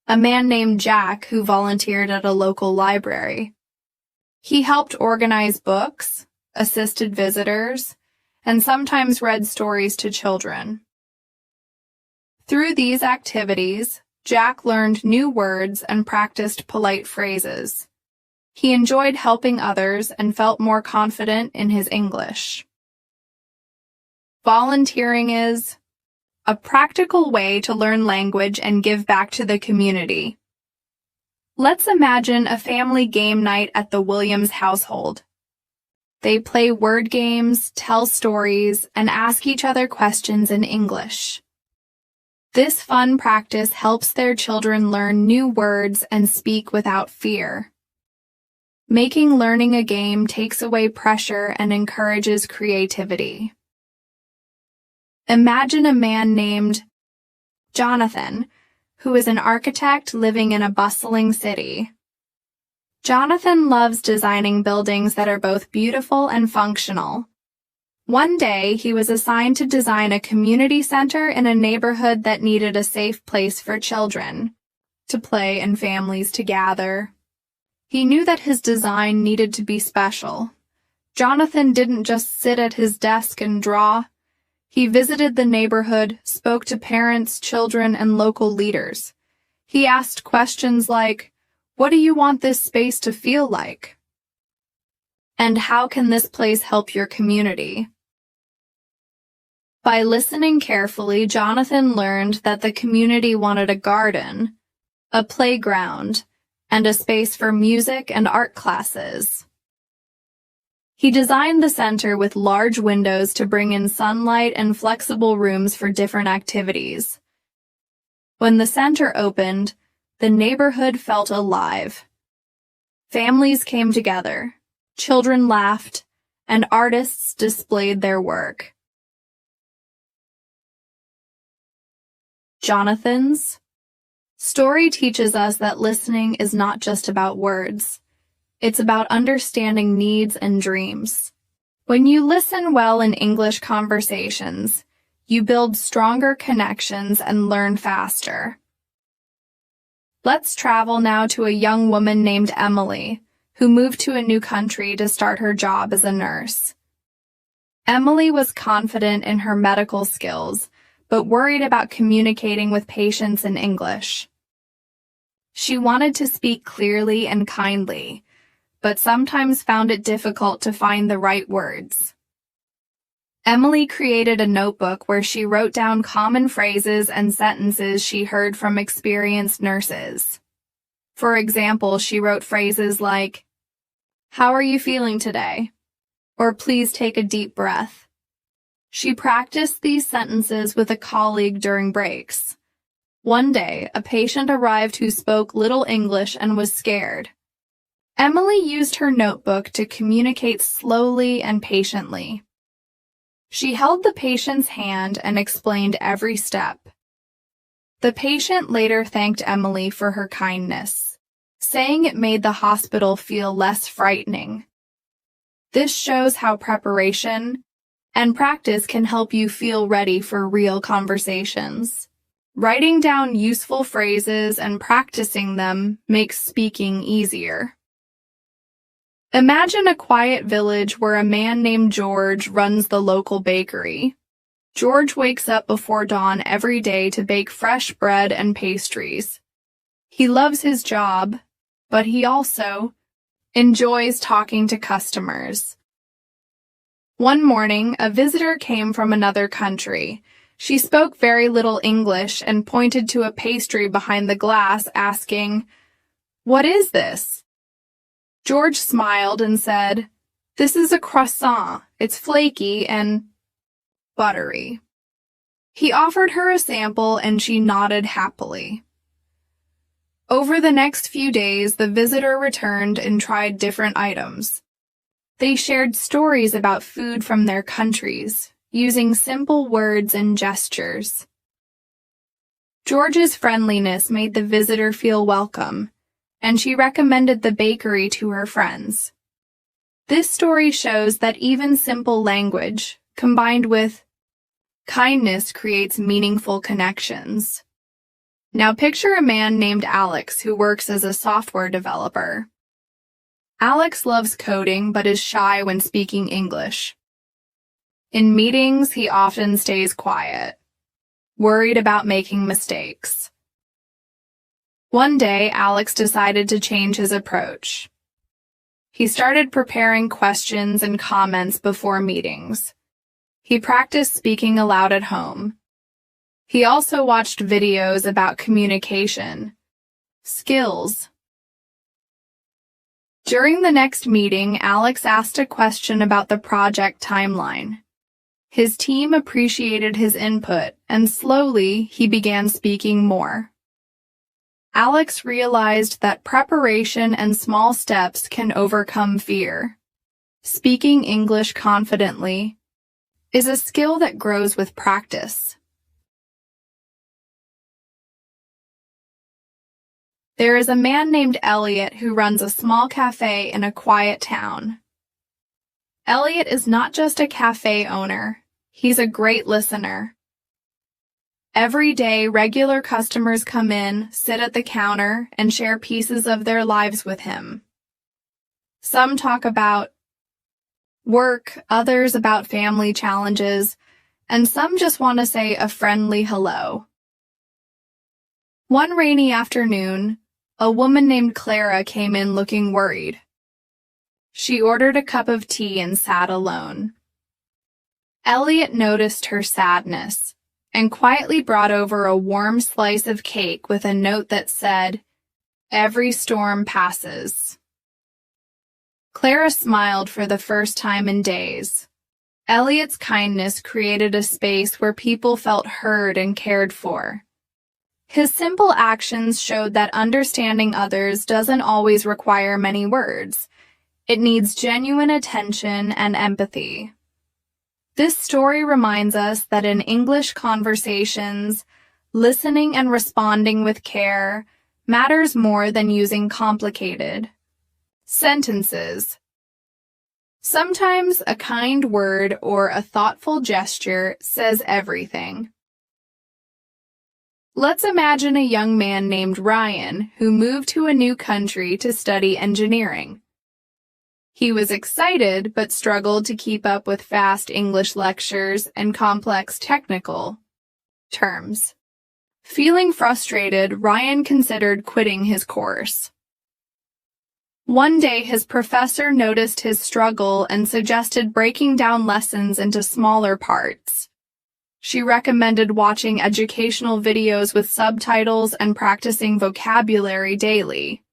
a man named Jack who volunteered at a local library. He helped organize books, assisted visitors, and sometimes read stories to children. Through these activities, Jack learned new words and practiced polite phrases. He enjoyed helping others and felt more confident in his English. Volunteering is a practical way to learn language and give back to the community. Let's imagine a family game night at the Williams household. They play word games, tell stories, and ask each other questions in English. This fun practice helps their children learn new words and speak without fear. Making learning a game takes away pressure and encourages creativity. Imagine a man named Jonathan, who is an architect living in a bustling city. Jonathan loves designing buildings that are both beautiful and functional. One day, he was assigned to design a community center in a neighborhood that needed a safe place for children to play and families to gather. He knew that his design needed to be special. Jonathan didn't just sit at his desk and draw. He visited the neighborhood, spoke to parents, children, and local leaders. He asked questions like, "What do you want this space to feel like?" And "How can this place help your community?" By listening carefully, Jonathan learned that the community wanted a garden, a playground, and a space for music and art classes. He designed the center with large windows to bring in sunlight and flexible rooms for different activities. When the center opened, the neighborhood felt alive. Families came together, children laughed, and artists displayed their work. Jonathan's Story teaches us that listening is not just about words. It's about understanding needs and dreams. When you listen well in English conversations, you build stronger connections and learn faster. Let's travel now to a young woman named Emily, who moved to a new country to start her job as a nurse. Emily was confident in her medical skills, but worried about communicating with patients in English. She wanted to speak clearly and kindly, but sometimes found it difficult to find the right words. Emily created a notebook where she wrote down common phrases and sentences she heard from experienced nurses. For example, she wrote phrases like, "How are you feeling today?" or "Please take a deep breath." She practiced these sentences with a colleague during breaks. One day, a patient arrived who spoke little English and was scared. Emily used her notebook to communicate slowly and patiently. She held the patient's hand and explained every step. The patient later thanked Emily for her kindness, saying it made the hospital feel less frightening. This shows how preparation and practice can help you feel ready for real conversations. Writing down useful phrases and practicing them makes speaking easier. Imagine a quiet village where a man named George runs the local bakery. George wakes up before dawn every day to bake fresh bread and pastries. He loves his job, but he also enjoys talking to customers. One morning, a visitor came from another country. She spoke very little English and pointed to a pastry behind the glass, asking, "What is this?" George smiled and said, "This is a croissant. It's flaky and buttery." He offered her a sample and she nodded happily. Over the next few days, the visitor returned and tried different items. They shared stories about food from their countries, using simple words and gestures. George's friendliness made the visitor feel welcome, and she recommended the bakery to her friends. This story shows that even simple language, combined with kindness, creates meaningful connections. Now picture a man named Alex who works as a software developer. Alex loves coding but is shy when speaking English. In meetings, he often stays quiet, worried about making mistakes. One day, Alex decided to change his approach. He started preparing questions and comments before meetings. He practiced speaking aloud at home. He also watched videos about communication skills. During the next meeting, Alex asked a question about the project timeline. His team appreciated his input, and slowly he began speaking more. Alex realized that preparation and small steps can overcome fear. Speaking English confidently is a skill that grows with practice. There is a man named Elliot who runs a small cafe in a quiet town. Elliot is not just a cafe owner, he's a great listener. Every day, regular customers come in, sit at the counter, and share pieces of their lives with him. Some talk about work, others about family challenges, and some just want to say a friendly hello. One rainy afternoon, a woman named Clara came in looking worried. She ordered a cup of tea and sat alone. Elliot noticed her sadness and quietly brought over a warm slice of cake with a note that said, "Every storm passes." Clara smiled for the first time in days. Elliot's kindness created a space where people felt heard and cared for. His simple actions showed that understanding others doesn't always require many words. It needs genuine attention and empathy. This story reminds us that in English conversations, Listening and responding with care matters more than using complicated sentences. Sometimes a kind word or a thoughtful gesture says everything. Let's imagine a young man named Ryan who moved to a new country to study engineering. He was excited but struggled to keep up with fast English lectures and complex technical terms. Feeling frustrated, Ryan considered quitting his course. One day, his professor noticed his struggle and suggested breaking down lessons into smaller parts. She recommended watching educational videos with subtitles and practicing vocabulary daily.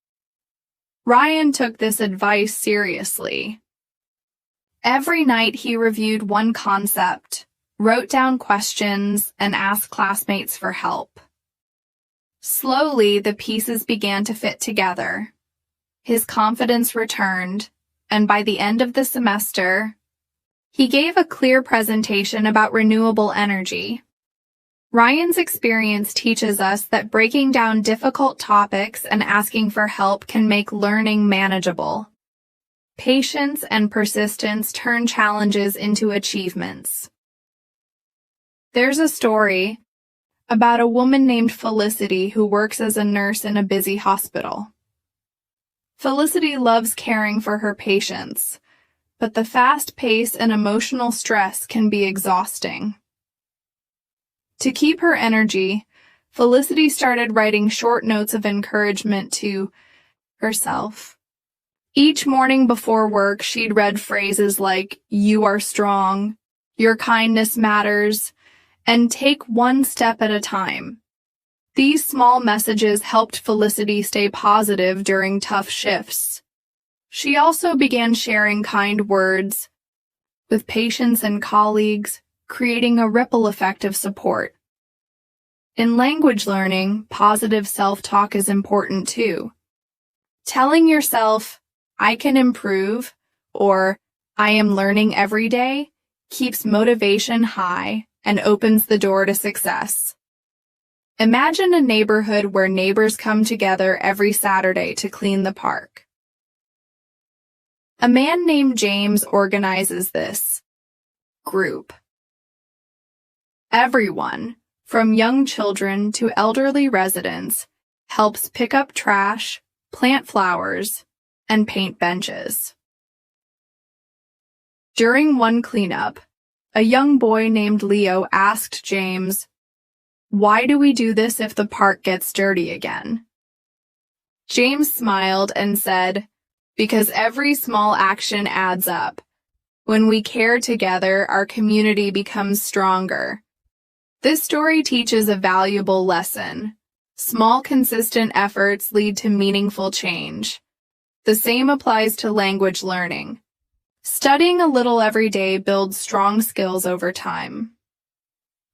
Ryan took this advice seriously. Every night he reviewed one concept, wrote down questions, and asked classmates for help. Slowly, the pieces began to fit together. His confidence returned, and by the end of the semester, he gave a clear presentation about renewable energy. Ryan's experience teaches us that breaking down difficult topics and asking for help can make learning manageable. Patience and persistence turn challenges into achievements. There's a story about a woman named Felicity who works as a nurse in a busy hospital. Felicity loves caring for her patients, but the fast pace and emotional stress can be exhausting. To keep her energy, Felicity started writing short notes of encouragement to herself. Each morning before work, she'd read phrases like, "You are strong," "Your kindness matters," and "Take one step at a time." These small messages helped Felicity stay positive during tough shifts. She also began sharing kind words with patients and colleagues, creating a ripple effect of support. In language learning, positive self-talk is important too. Telling yourself, "I can improve," or "I am learning every day," keeps motivation high and opens the door to success. Imagine a neighborhood where neighbors come together every Saturday to clean the park. A man named James organizes this group. Everyone, from young children to elderly residents, helps pick up trash, plant flowers, and paint benches. During one cleanup, a young boy named Leo asked James, "Why do we do this if the park gets dirty again?" James smiled and said, "Because every small action adds up. When we care together, our community becomes stronger." This story teaches a valuable lesson. Small, consistent efforts lead to meaningful change. The same applies to language learning. Studying a little every day builds strong skills over time.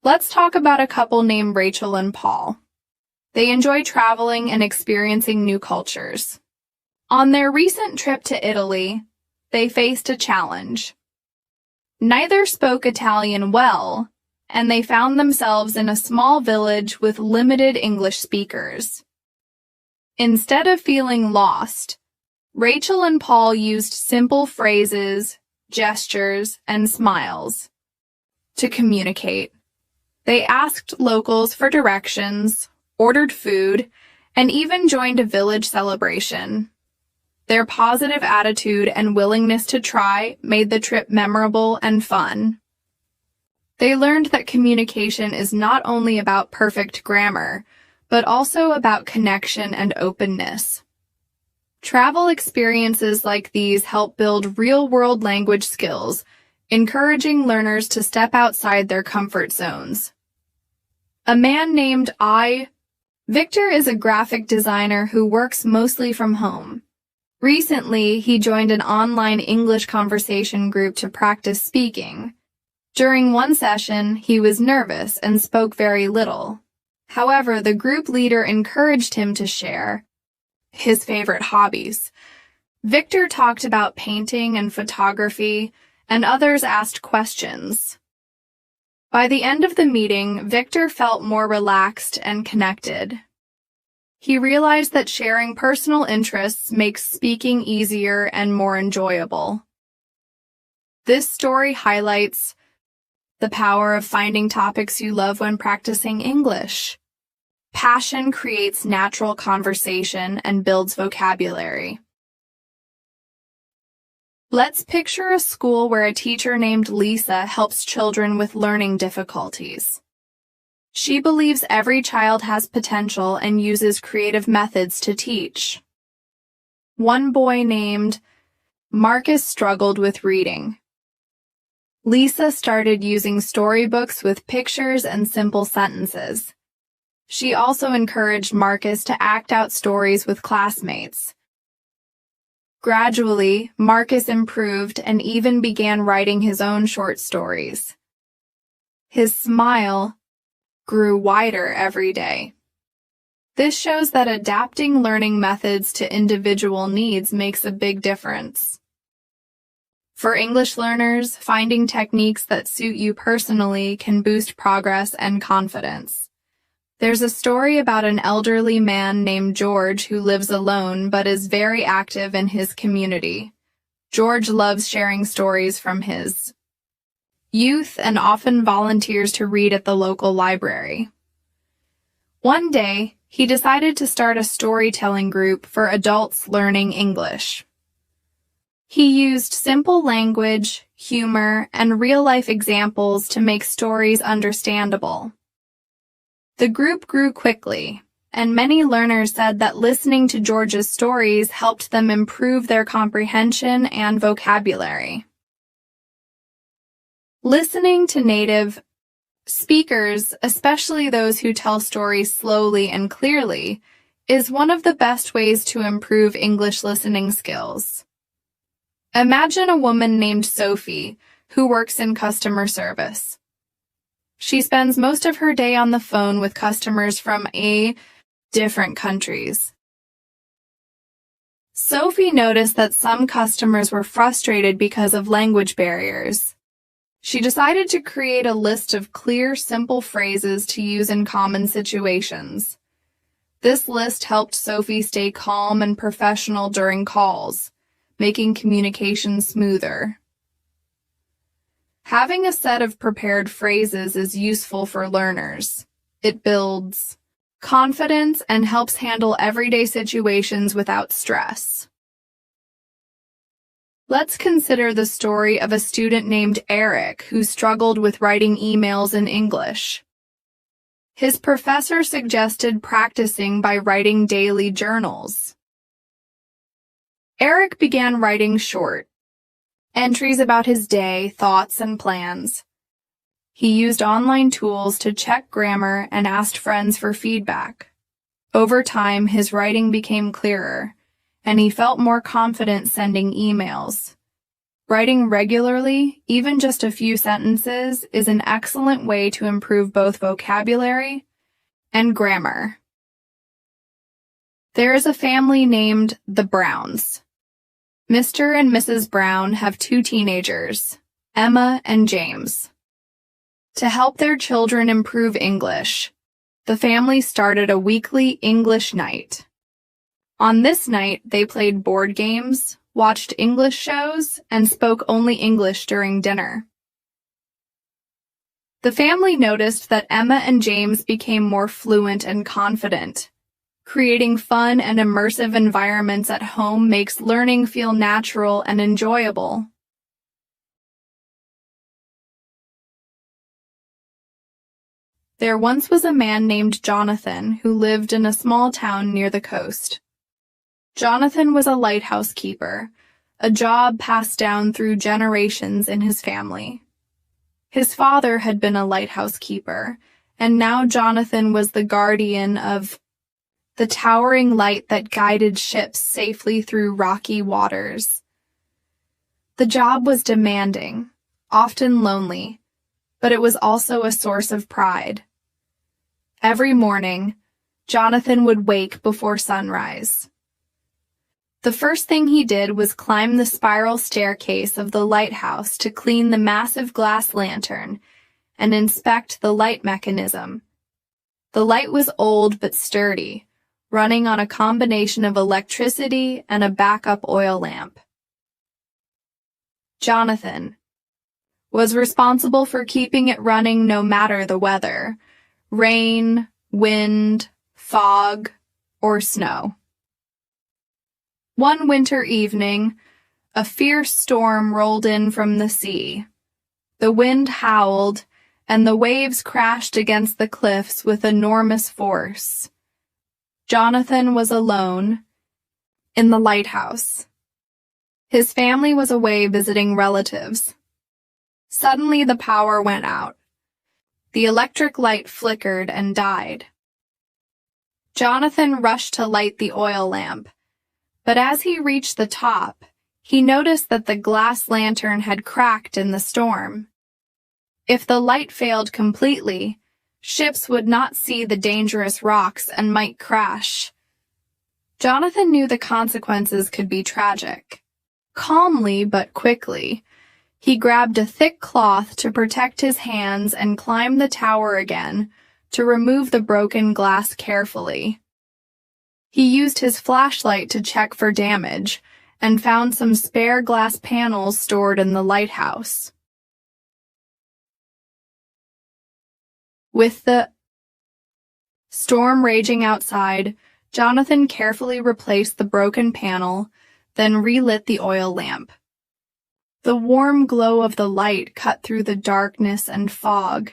Let's talk about a couple named Rachel and Paul. They enjoy traveling and experiencing new cultures. On their recent trip to Italy, they faced a challenge. Neither spoke Italian well, and they found themselves in a small village with limited English speakers. Instead of feeling lost, Rachel and Paul used simple phrases, gestures, and smiles to communicate. They asked locals for directions, ordered food, and even joined a village celebration. Their positive attitude and willingness to try made the trip memorable and fun. They learned that communication is not only about perfect grammar, but also about connection and openness. Travel experiences like these help build real-world language skills, encouraging learners to step outside their comfort zones. A man named Victor is a graphic designer who works mostly from home. Recently, he joined an online English conversation group to practice speaking. During one session, he was nervous and spoke very little. However, the group leader encouraged him to share his favorite hobbies. Victor talked about painting and photography, and others asked questions. By the end of the meeting, Victor felt more relaxed and connected. He realized that sharing personal interests makes speaking easier and more enjoyable. This story highlights the power of finding topics you love when practicing English. Passion creates natural conversation and builds vocabulary. Let's picture a school where a teacher named Lisa helps children with learning difficulties. She believes every child has potential and uses creative methods to teach. One boy named Marcus struggled with reading. Lisa started using storybooks with pictures and simple sentences. She also encouraged Marcus to act out stories with classmates. Gradually, Marcus improved and even began writing his own short stories. His smile grew wider every day. This shows that adapting learning methods to individual needs makes a big difference. For English learners, finding techniques that suit you personally can boost progress and confidence. There's a story about an elderly man named George who lives alone but is very active in his community. George loves sharing stories from his youth and often volunteers to read at the local library. One day, he decided to start a storytelling group for adults learning English. He used simple language, humor, and real-life examples to make stories understandable. The group grew quickly, and many learners said that listening to George's stories helped them improve their comprehension and vocabulary. Listening to native speakers, especially those who tell stories slowly and clearly, is one of the best ways to improve English listening skills. Imagine a woman named Sophie who works in customer service. She spends most of her day on the phone with customers from different countries. Sophie noticed that some customers were frustrated because of language barriers. She decided to create a list of clear, simple phrases to use in common situations. This list helped Sophie stay calm and professional during calls, making communication smoother. Having a set of prepared phrases is useful for learners. It builds confidence and helps handle everyday situations without stress. Let's consider the story of a student named Eric who struggled with writing emails in English. His professor suggested practicing by writing daily journals. Eric began writing short entries about his day, thoughts, and plans. He used online tools to check grammar and asked friends for feedback. Over time, his writing became clearer, and he felt more confident sending emails. Writing regularly, even just a few sentences, is an excellent way to improve both vocabulary and grammar. There is a family named the Browns. Mr. and Mrs. Brown have two teenagers, Emma and James. To help their children improve English, the family started a weekly English night. On this night, they played board games, watched English shows, and spoke only English during dinner. The family noticed that Emma and James became more fluent and confident. Creating fun and immersive environments at home makes learning feel natural and enjoyable. There once was a man named Jonathan who lived in a small town near the coast. Jonathan was a lighthouse keeper, a job passed down through generations in his family. His father had been a lighthouse keeper, and now Jonathan was the guardian of the towering light that guided ships safely through rocky waters. The job was demanding, often lonely, but it was also a source of pride. Every morning, Jonathan would wake before sunrise. The first thing he did was climb the spiral staircase of the lighthouse to clean the massive glass lantern and inspect the light mechanism. The light was old but sturdy, running on a combination of electricity and a backup oil lamp. Jonathan was responsible for keeping it running no matter the weather, rain, wind, fog, or snow. One winter evening, a fierce storm rolled in from the sea. The wind howled, and the waves crashed against the cliffs with enormous force. Jonathan was alone in the lighthouse. His family was away visiting relatives. Suddenly the power went out. The electric light flickered and died. Jonathan rushed to light the oil lamp, but as he reached the top, he noticed that the glass lantern had cracked in the storm. If the light failed completely, ships would not see the dangerous rocks and might crash. Jonathan knew the consequences could be tragic. Calmly but quickly, he grabbed a thick cloth to protect his hands and climbed the tower again to remove the broken glass carefully. He used his flashlight to check for damage and found some spare glass panels stored in the lighthouse. With the storm raging outside, Jonathan carefully replaced the broken panel, then relit the oil lamp. The warm glow of the light cut through the darkness and fog,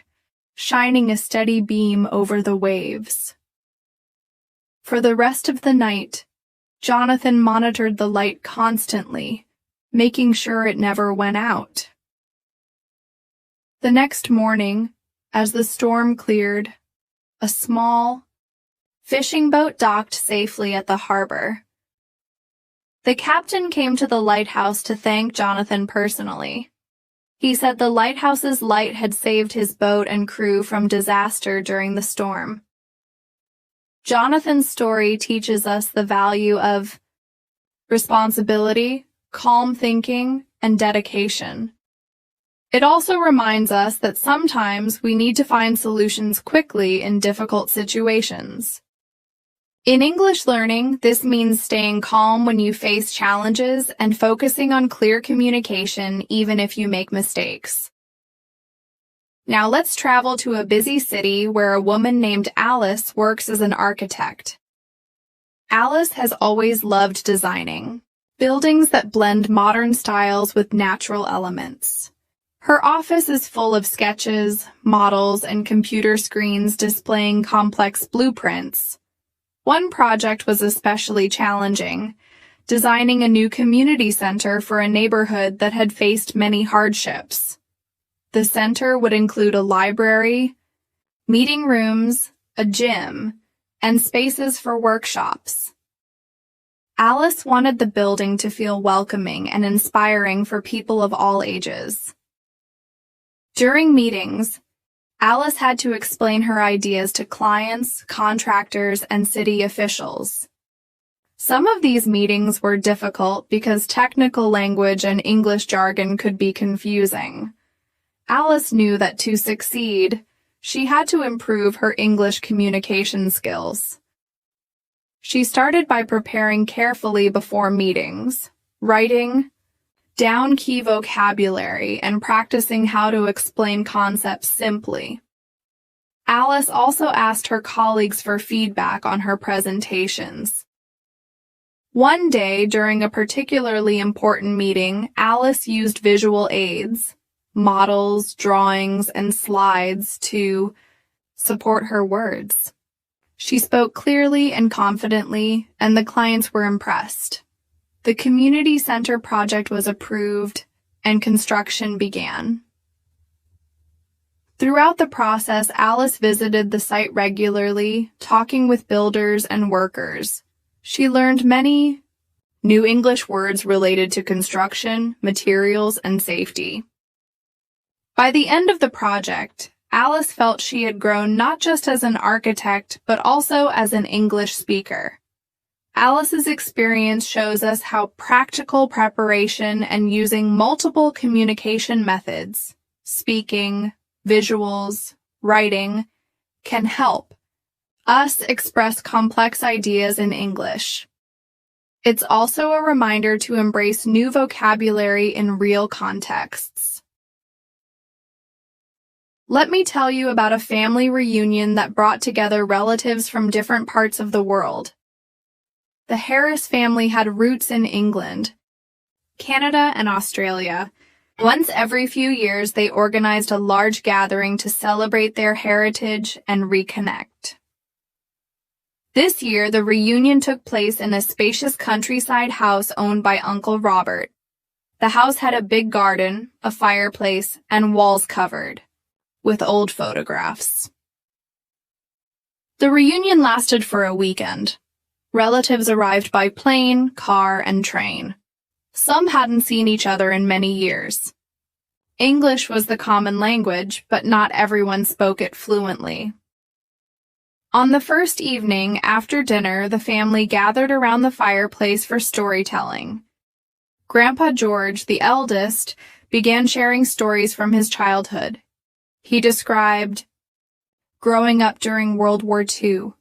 shining a steady beam over the waves. For the rest of the night, Jonathan monitored the light constantly, making sure it never went out. The next morning, as the storm cleared, a small fishing boat docked safely at the harbor. The captain came to the lighthouse to thank Jonathan personally. He said the lighthouse's light had saved his boat and crew from disaster during the storm. Jonathan's story teaches us the value of responsibility, calm thinking, and dedication. It also reminds us that sometimes we need to find solutions quickly in difficult situations. In English learning, this means staying calm when you face challenges and focusing on clear communication even if you make mistakes. Now let's travel to a busy city where a woman named Alice works as an architect. Alice has always loved designing buildings that blend modern styles with natural elements. Her office is full of sketches, models, and computer screens displaying complex blueprints. One project was especially challenging, designing a new community center for a neighborhood that had faced many hardships. The center would include a library, meeting rooms, a gym, and spaces for workshops. Alice wanted the building to feel welcoming and inspiring for people of all ages. During meetings, Alice had to explain her ideas to clients, contractors, and city officials. Some of these meetings were difficult because technical language and English jargon could be confusing. Alice knew that to succeed, she had to improve her English communication skills. She started by preparing carefully before meetings, writing down key vocabulary, and practicing how to explain concepts simply. Alice also asked her colleagues for feedback on her presentations. One day, during a particularly important meeting, Alice used visual aids, models, drawings, and slides to support her words. She spoke clearly and confidently, and the clients were impressed. The community center project was approved, and construction began. Throughout the process, Alice visited the site regularly, talking with builders and workers. She learned many new English words related to construction, materials, and safety. By the end of the project, Alice felt she had grown not just as an architect, but also as an English speaker. Alice's experience shows us how practical preparation and using multiple communication methods, speaking, visuals, writing, can help us express complex ideas in English. It's also a reminder to embrace new vocabulary in real contexts. Let me tell you about a family reunion that brought together relatives from different parts of the world. The Harris family had roots in England, Canada, and Australia. Once every few years, they organized a large gathering to celebrate their heritage and reconnect. This year, the reunion took place in a spacious countryside house owned by Uncle Robert. The house had a big garden, a fireplace, and walls covered with old photographs. The reunion lasted for a weekend. Relatives arrived by plane, car, and train. Some hadn't seen each other in many years. English was the common language, but not everyone spoke it fluently. On the first evening, after dinner, the family gathered around the fireplace for storytelling. Grandpa George, the eldest, began sharing stories from his childhood. He described growing up during World War II,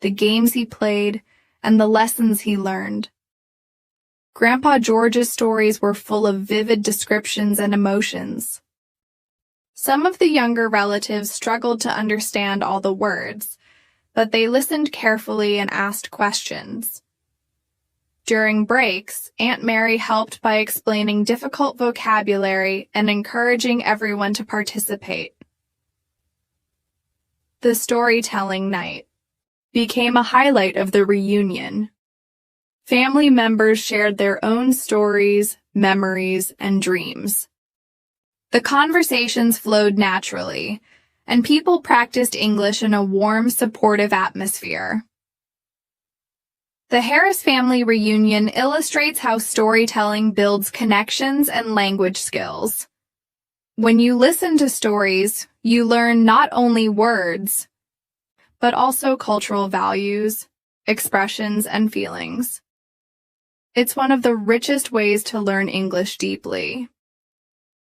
the games he played, and the lessons he learned. Grandpa George's stories were full of vivid descriptions and emotions. Some of the younger relatives struggled to understand all the words, but they listened carefully and asked questions. During breaks, Aunt Mary helped by explaining difficult vocabulary and encouraging everyone to participate. The storytelling night became a highlight of the reunion. Family members shared their own stories, memories, and dreams. The conversations flowed naturally, and people practiced English in a warm, supportive atmosphere. The Harris family reunion illustrates how storytelling builds connections and language skills. When you listen to stories, you learn not only words, but also cultural values, expressions, and feelings. It's one of the richest ways to learn English deeply.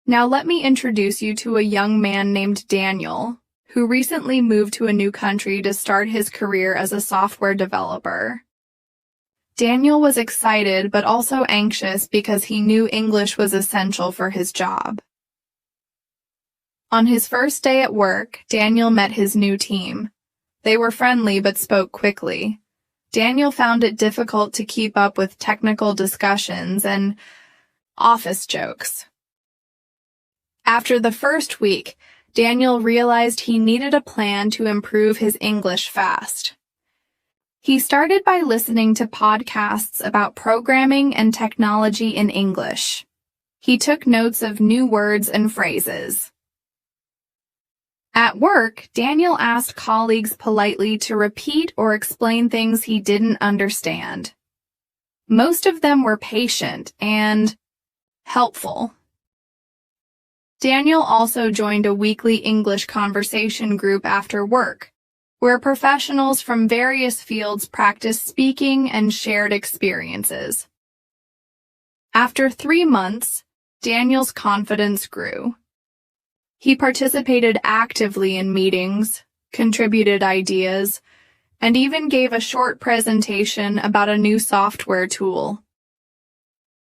Now let me introduce you to a young man named Daniel, who recently moved to a new country to start his career as a software developer. Daniel was excited but also anxious because he knew English was essential for his job. On his first day at work, Daniel met his new team. They were friendly but spoke quickly. Daniel found it difficult to keep up with technical discussions and office jokes. After the first week, Daniel realized he needed a plan to improve his English fast. He started by listening to podcasts about programming and technology in English. He took notes of new words and phrases. At work, Daniel asked colleagues politely to repeat or explain things he didn't understand. Most of them were patient and helpful. Daniel also joined a weekly English conversation group after work, where professionals from various fields practiced speaking and shared experiences. After 3 months, Daniel's confidence grew. He participated actively in meetings, contributed ideas, and even gave a short presentation about a new software tool.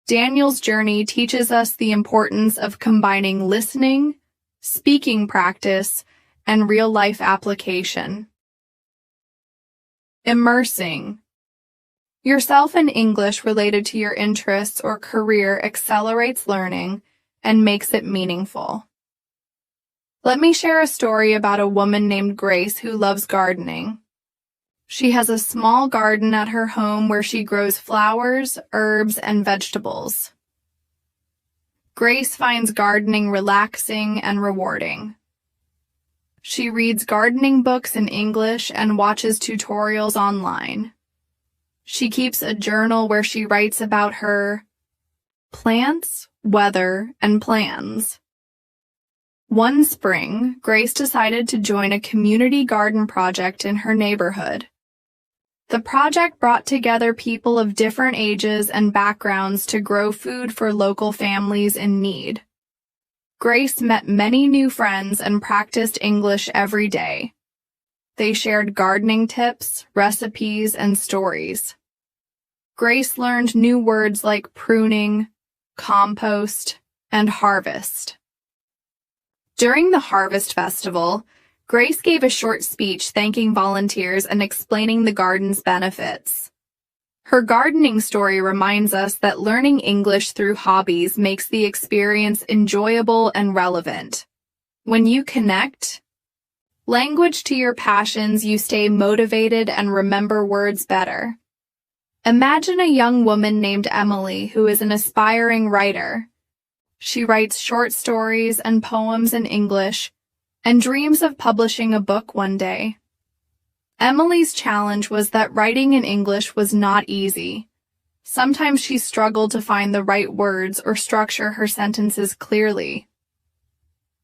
Daniel's journey teaches us the importance of combining listening, speaking practice, and real-life application. Immersing yourself in English related to your interests or career accelerates learning and makes it meaningful. Let me share a story about a woman named Grace who loves gardening. She has a small garden at her home where she grows flowers, herbs, and vegetables. Grace finds gardening relaxing and rewarding. She reads gardening books in English and watches tutorials online. She keeps a journal where she writes about her plants, weather, and plans. One spring, Grace decided to join a community garden project in her neighborhood. The project brought together people of different ages and backgrounds to grow food for local families in need. Grace met many new friends and practiced English every day. They shared gardening tips, recipes, and stories. Grace learned new words like pruning, compost, and harvest. During the Harvest Festival, Grace gave a short speech thanking volunteers and explaining the garden's benefits. Her gardening story reminds us that learning English through hobbies makes the experience enjoyable and relevant. When you connect language to your passions, you stay motivated and remember words better. Imagine a young woman named Emily who is an aspiring writer. She writes short stories and poems in English and dreams of publishing a book one day. Emily's challenge was that writing in English was not easy. Sometimes she struggled to find the right words or structure her sentences clearly.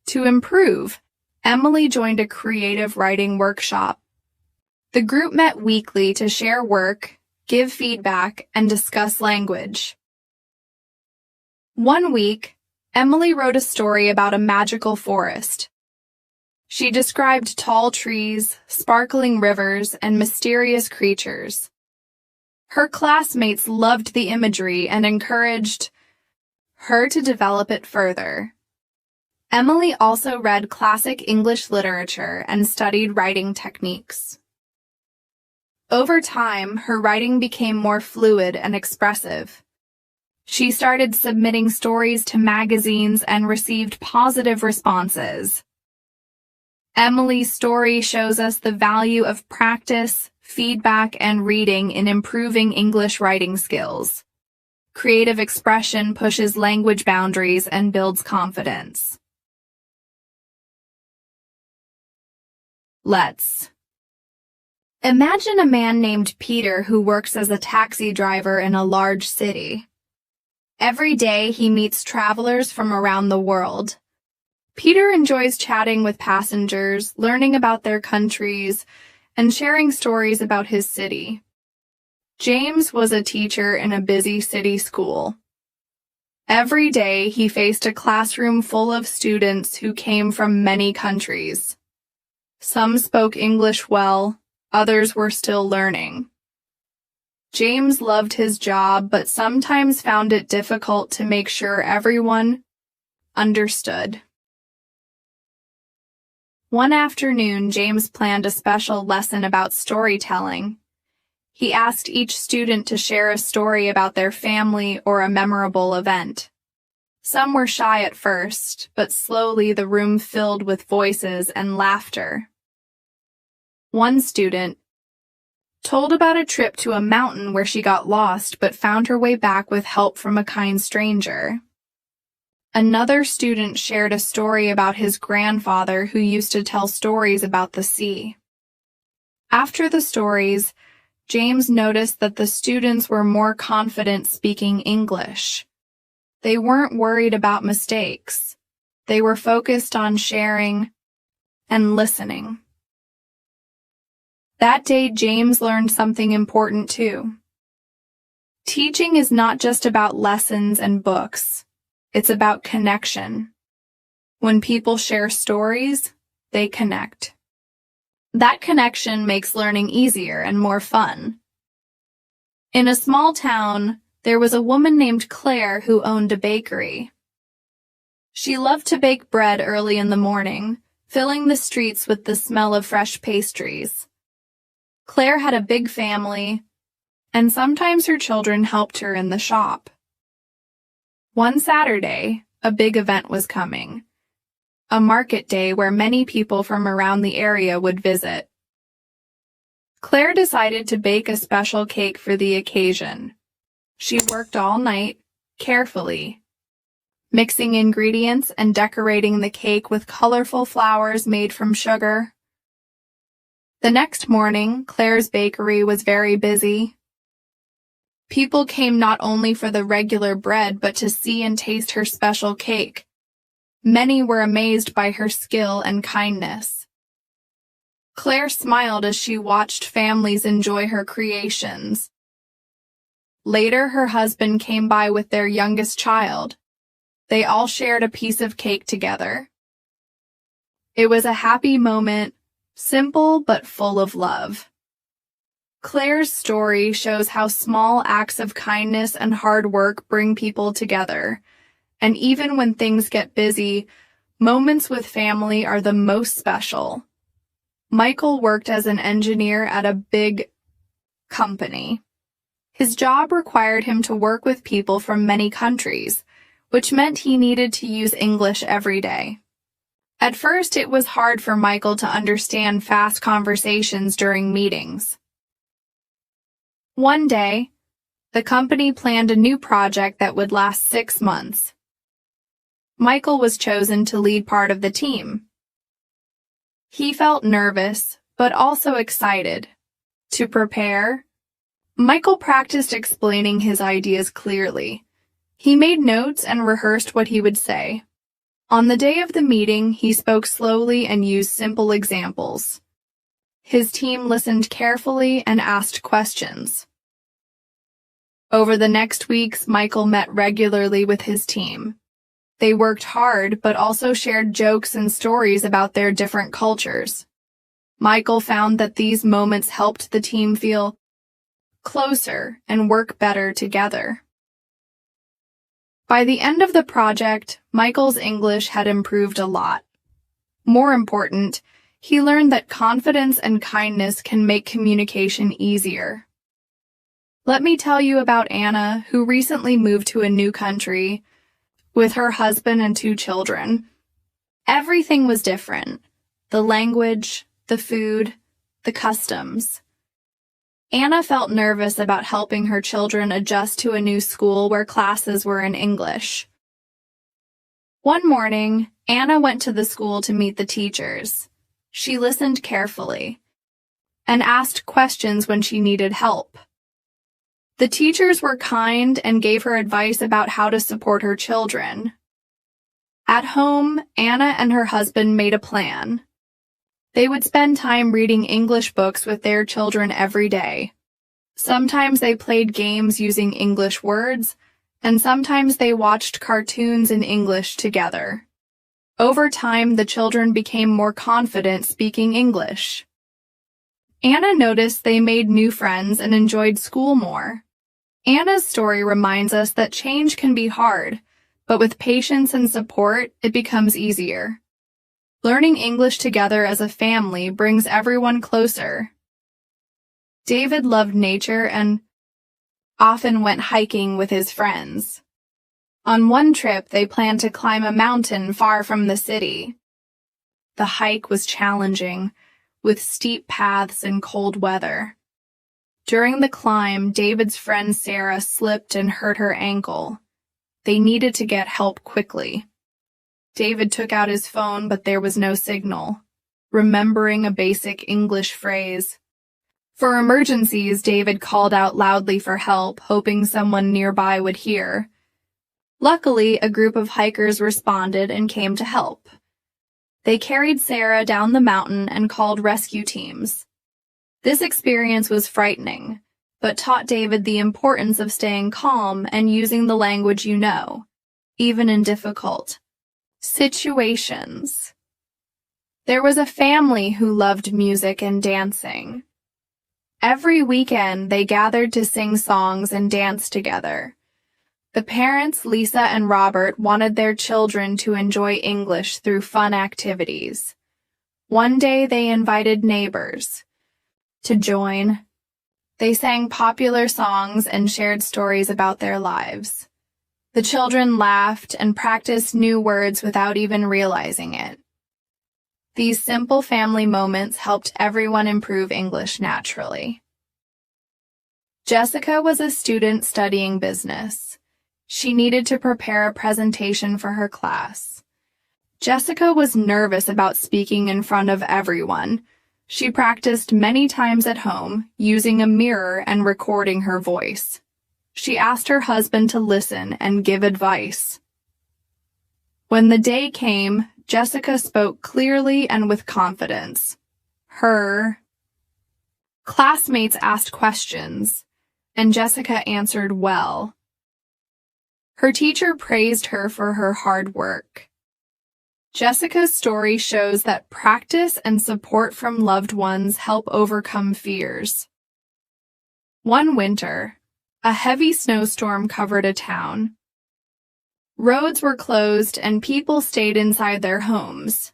To improve, Emily joined a creative writing workshop. The group met weekly to share work, give feedback, and discuss language. One week, Emily wrote a story about a magical forest. She described tall trees, sparkling rivers, and mysterious creatures. Her classmates loved the imagery and encouraged her to develop it further. Emily also read classic English literature and studied writing techniques. Over time, her writing became more fluid and expressive. She started submitting stories to magazines and received positive responses. Emily's story shows us the value of practice, feedback, and reading in improving English writing skills. Creative expression pushes language boundaries and builds confidence. Let's imagine a man named Peter who works as a taxi driver in a large city. Every day he meets travelers from around the world. Peter enjoys chatting with passengers, learning about their countries, and sharing stories about his city. James was a teacher in a busy city school. Every day he faced a classroom full of students who came from many countries. Some spoke English well, others were still learning. James loved his job, but sometimes found it difficult to make sure everyone understood. One afternoon, James planned a special lesson about storytelling. He asked each student to share a story about their family or a memorable event. Some were shy at first, but slowly the room filled with voices and laughter. One student told about a trip to a mountain where she got lost but found her way back with help from a kind stranger. Another student shared a story about his grandfather who used to tell stories about the sea. After the stories, James noticed that the students were more confident speaking English. They weren't worried about mistakes. They were focused on sharing and listening. That day, James learned something important too. Teaching is not just about lessons and books. It's about connection. When people share stories, they connect. That connection makes learning easier and more fun. In a small town, there was a woman named Claire who owned a bakery. She loved to bake bread early in the morning, filling the streets with the smell of fresh pastries. Claire had a big family, and sometimes her children helped her in the shop. One Saturday, a big event was coming, a market day where many people from around the area would visit. Claire decided to bake a special cake for the occasion. She worked all night, carefully, mixing ingredients and decorating the cake with colorful flowers made from sugar. The next morning, Claire's bakery was very busy. People came not only for the regular bread, but to see and taste her special cake. Many were amazed by her skill and kindness. Claire smiled as she watched families enjoy her creations. Later, her husband came by with their youngest child. They all shared a piece of cake together. It was a happy moment, simple but full of love. Claire's story shows how small acts of kindness and hard work bring people together. And even when things get busy, moments with family are the most special. Michael worked as an engineer at a big company. His job required him to work with people from many countries, which meant he needed to use English every day. At first, it was hard for Michael to understand fast conversations during meetings. One day, the company planned a new project that would last 6 months. Michael was chosen to lead part of the team. He felt nervous, but also excited. To prepare, Michael practiced explaining his ideas clearly. He made notes and rehearsed what he would say. On the day of the meeting, he spoke slowly and used simple examples. His team listened carefully and asked questions. Over the next weeks, Michael met regularly with his team. They worked hard, but also shared jokes and stories about their different cultures. Michael found that these moments helped the team feel closer and work better together. By the end of the project, Michael's English had improved a lot. More important, he learned that confidence and kindness can make communication easier. Let me tell you about Anna, who recently moved to a new country with her husband and 2 children. Everything was different: the language, the food, the customs. Anna felt nervous about helping her children adjust to a new school where classes were in English. One morning, Anna went to the school to meet the teachers. She listened carefully and asked questions when she needed help. The teachers were kind and gave her advice about how to support her children. At home, Anna and her husband made a plan. They would spend time reading English books with their children every day. Sometimes they played games using English words, and sometimes they watched cartoons in English together. Over time, the children became more confident speaking English. Anna noticed they made new friends and enjoyed school more. Anna's story reminds us that change can be hard, but with patience and support, it becomes easier. Learning English together as a family brings everyone closer. David loved nature and often went hiking with his friends. On one trip, they planned to climb a mountain far from the city. The hike was challenging, with steep paths and cold weather. During the climb, David's friend Sarah slipped and hurt her ankle. They needed to get help quickly. David took out his phone, but there was no signal. Remembering a basic English phrase. For emergencies, David called out loudly for help, hoping someone nearby would hear. Luckily, a group of hikers responded and came to help. They carried Sarah down the mountain and called rescue teams. This experience was frightening, but taught David the importance of staying calm and using the language you know, even in difficult situations. There was a family who loved music and dancing. Every weekend, they gathered to sing songs and dance together. The parents, Lisa and Robert, wanted their children to enjoy English through fun activities. One day, they invited neighbors to join. They sang popular songs and shared stories about their lives. The children laughed and practiced new words without even realizing it. These simple family moments helped everyone improve English naturally. Jessica was a student studying business. She needed to prepare a presentation for her class. Jessica was nervous about speaking in front of everyone. She practiced many times at home, using a mirror and recording her voice. She asked her husband to listen and give advice. When the day came, Jessica spoke clearly and with confidence. Her classmates asked questions, and Jessica answered well. Her teacher praised her for her hard work. Jessica's story shows that practice and support from loved ones help overcome fears. One winter, a heavy snowstorm covered a town. Roads were closed and people stayed inside their homes.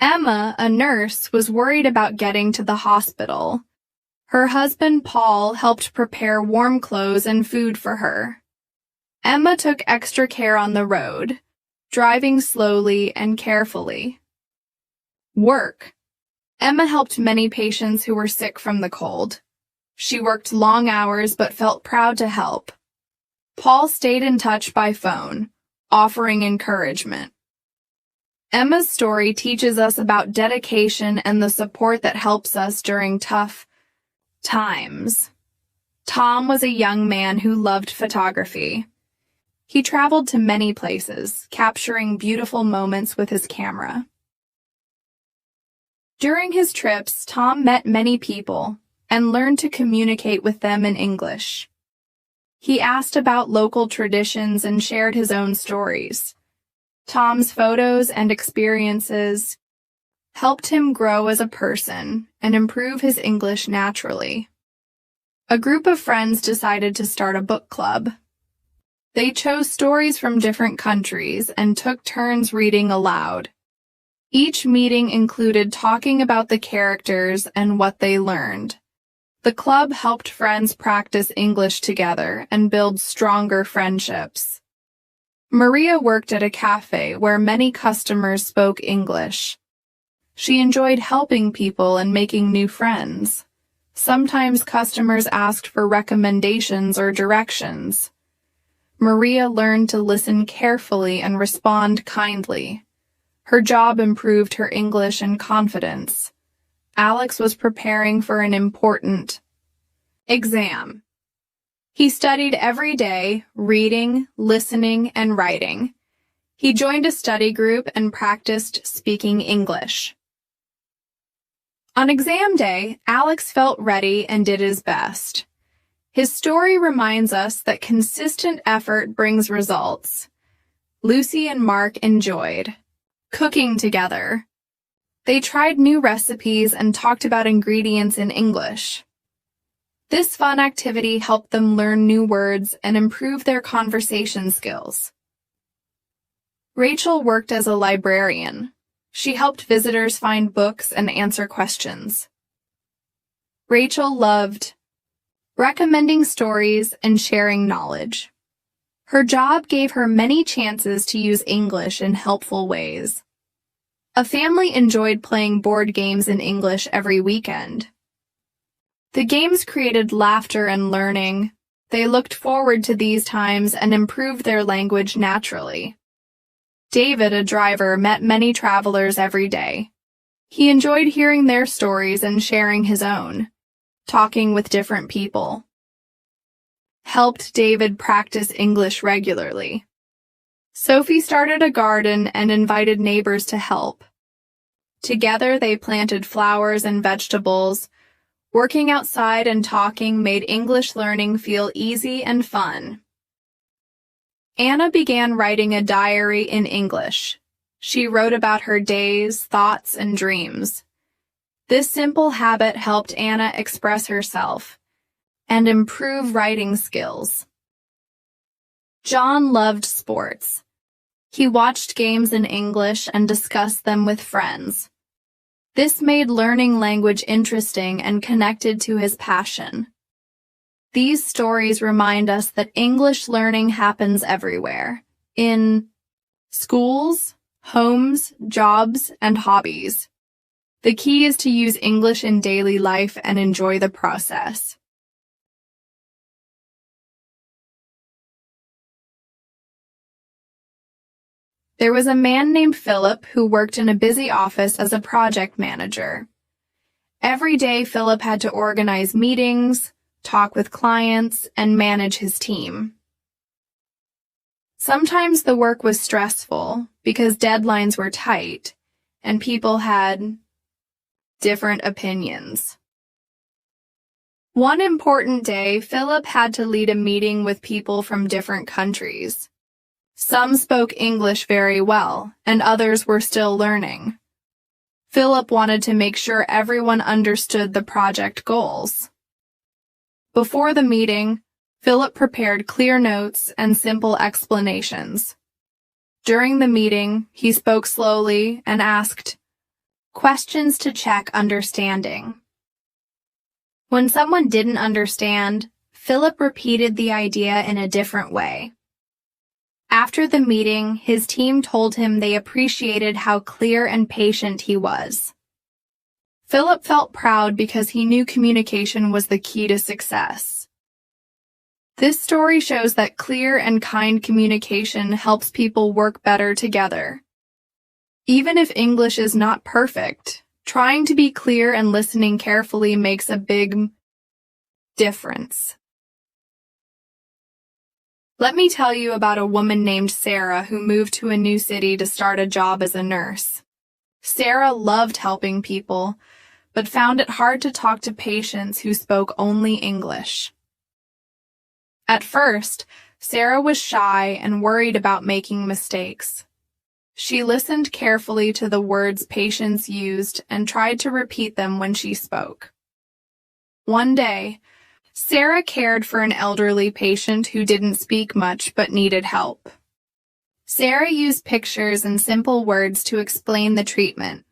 Emma, a nurse, was worried about getting to the hospital. Her husband, Paul, helped prepare warm clothes and food for her. Emma took extra care on the road, driving slowly and carefully. Work. Emma helped many patients who were sick from the cold. She worked long hours but felt proud to help. Paul stayed in touch by phone, offering encouragement. Emma's story teaches us about dedication and the support that helps us during tough times. Tom was a young man who loved photography. He traveled to many places, capturing beautiful moments with his camera. During his trips, Tom met many people and learned to communicate with them in English. He asked about local traditions and shared his own stories. Tom's photos and experiences helped him grow as a person and improve his English naturally. A group of friends decided to start a book club. They chose stories from different countries and took turns reading aloud. Each meeting included talking about the characters and what they learned. The club helped friends practice English together and build stronger friendships. Maria worked at a cafe where many customers spoke English. She enjoyed helping people and making new friends. Sometimes customers asked for recommendations or directions. Maria learned to listen carefully and respond kindly. Her job improved her English and confidence. Alex was preparing for an important exam. He studied every day, reading, listening, and writing. He joined a study group and practiced speaking English. On exam day, Alex felt ready and did his best. His story reminds us that consistent effort brings results. Lucy and Mark enjoyed cooking together. They tried new recipes and talked about ingredients in English. This fun activity helped them learn new words and improve their conversation skills. Rachel worked as a librarian. She helped visitors find books and answer questions. Rachel loved recommending stories and sharing knowledge. Her job gave her many chances to use English in helpful ways. A family enjoyed playing board games in English every weekend. The games created laughter and learning. They looked forward to these times and improved their language naturally. David, a driver, met many travelers every day. He enjoyed hearing their stories and sharing his own. Talking with different people helped David practice English regularly. Sophie started a garden and invited neighbors to help. Together they planted flowers and vegetables. Working outside and talking made English learning feel easy and fun. Anna began writing a diary in English. She wrote about her days, thoughts, and dreams. This simple habit helped Anna express herself and improve writing skills. John loved sports. He watched games in English and discussed them with friends. This made learning language interesting and connected to his passion. These stories remind us that English learning happens everywhere, in schools, homes, jobs, and hobbies. The key is to use English in daily life and enjoy the process. There was a man named Philip who worked in a busy office as a project manager. Every day, Philip had to organize meetings, talk with clients, and manage his team. Sometimes the work was stressful because deadlines were tight and people had different opinions. One important day, Philip had to lead a meeting with people from different countries. Some spoke English very well, and others were still learning. Philip wanted to make sure everyone understood the project goals. Before the meeting, Philip prepared clear notes and simple explanations. During the meeting, he spoke slowly and asked questions to check understanding. When someone didn't understand, Philip repeated the idea in a different way. After the meeting, his team told him they appreciated how clear and patient he was. Philip felt proud because he knew communication was the key to success. This story shows that clear and kind communication helps people work better together. Even if English is not perfect, trying to be clear and listening carefully makes a big difference. Let me tell you about a woman named Sarah who moved to a new city to start a job as a nurse. Sarah loved helping people, but found it hard to talk to patients who spoke only English. At first, Sarah was shy and worried about making mistakes. She listened carefully to the words patients used and tried to repeat them when she spoke. One day, Sarah cared for an elderly patient who didn't speak much but needed help. Sarah used pictures and simple words to explain the treatment.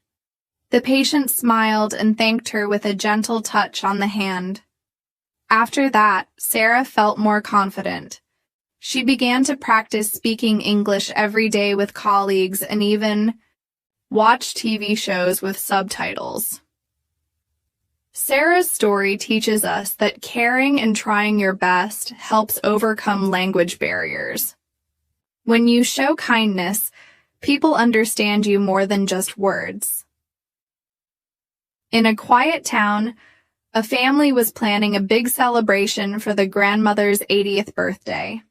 The patient smiled and thanked her with a gentle touch on the hand. After that, Sarah felt more confident. She began to practice speaking English every day with colleagues and even watched TV shows with subtitles. Sarah's story teaches us that caring and trying your best helps overcome language barriers. When you show kindness, people understand you more than just words. In a quiet town, a family was planning a big celebration for the grandmother's 80th birthday.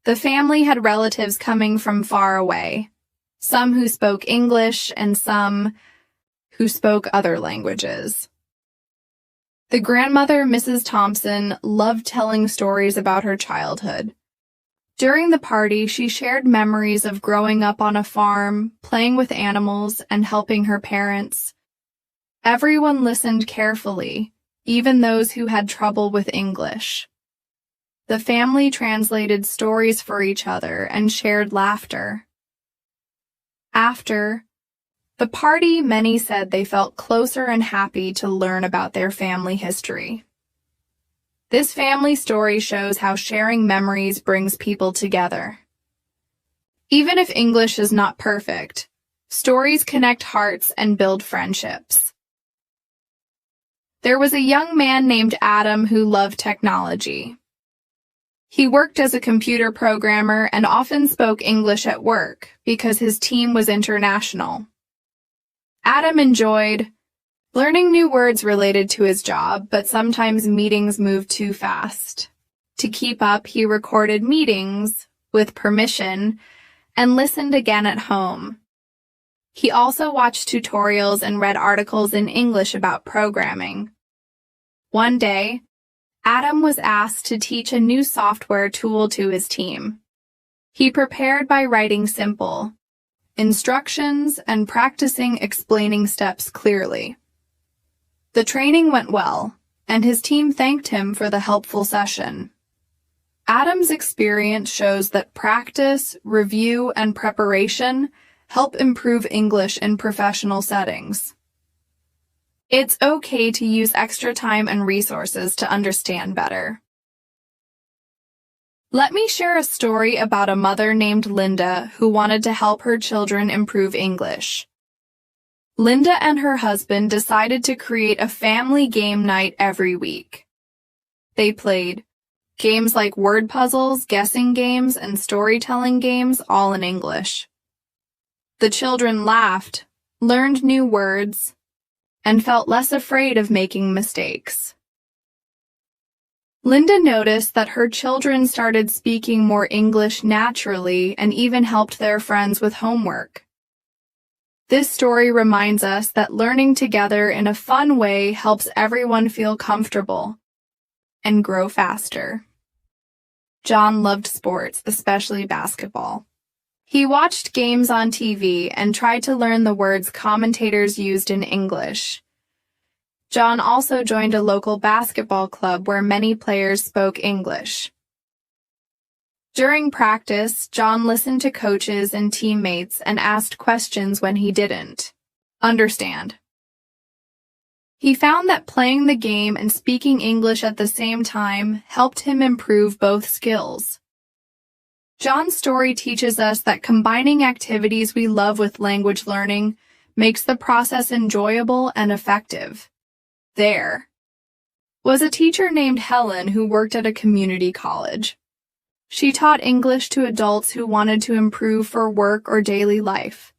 The family had relatives coming from far away, some who spoke English and some who spoke other languages. The grandmother, Mrs. Thompson, loved telling stories about her childhood. During the party, she shared memories of growing up on a farm, playing with animals, and helping her parents. Everyone listened carefully, even those who had trouble with English. The family translated stories for each other and shared laughter. After the party, many said they felt closer and happy to learn about their family history. This family story shows how sharing memories brings people together. Even if English is not perfect, stories connect hearts and build friendships. There was a young man named Adam who loved technology. He worked as a computer programmer and often spoke English at work because his team was international. Adam enjoyed learning new words related to his job, but sometimes meetings moved too fast. To keep up, he recorded meetings with permission and listened again at home. He also watched tutorials and read articles in English about programming. One day, Adam was asked to teach a new software tool to his team. He prepared by writing simple instructions and practicing explaining steps clearly. The training went well, and his team thanked him for the helpful session. Adam's experience shows that practice, review, and preparation help improve English in professional settings. It's okay to use extra time and resources to understand better. Let me share a story about a mother named Linda who wanted to help her children improve English. Linda and her husband decided to create a family game night every week. They played games like word puzzles, guessing games, and storytelling games, all in English. The children laughed, learned new words, and felt less afraid of making mistakes. Linda noticed that her children started speaking more English naturally and even helped their friends with homework. This story reminds us that learning together in a fun way helps everyone feel comfortable and grow faster. John loved sports, especially basketball. He watched games on TV and tried to learn the words commentators used in English. John also joined a local basketball club where many players spoke English. During practice, John listened to coaches and teammates and asked questions when he didn't understand. He found that playing the game and speaking English at the same time helped him improve both skills. John's story teaches us that combining activities we love with language learning makes the process enjoyable and effective. There was a teacher named Helen who worked at a community college. She taught English to adults who wanted to improve for work or daily life.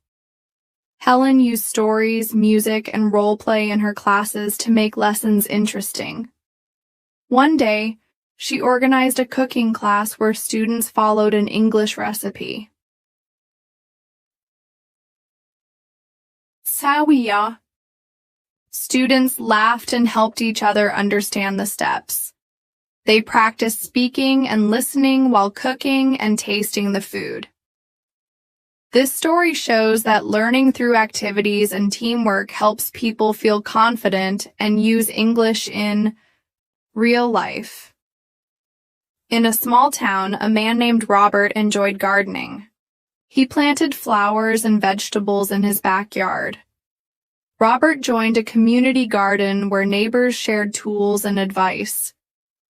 Helen used stories, music, and role play in her classes to make lessons interesting. One day, she organized a cooking class where students followed an English recipe. Sawiya. Students laughed and helped each other understand the steps. They practiced speaking and listening while cooking and tasting the food. This story shows that learning through activities and teamwork helps people feel confident and use English in real life. In a small town, a man named Robert enjoyed gardening. He planted flowers and vegetables in his backyard. Robert joined a community garden where neighbors shared tools and advice.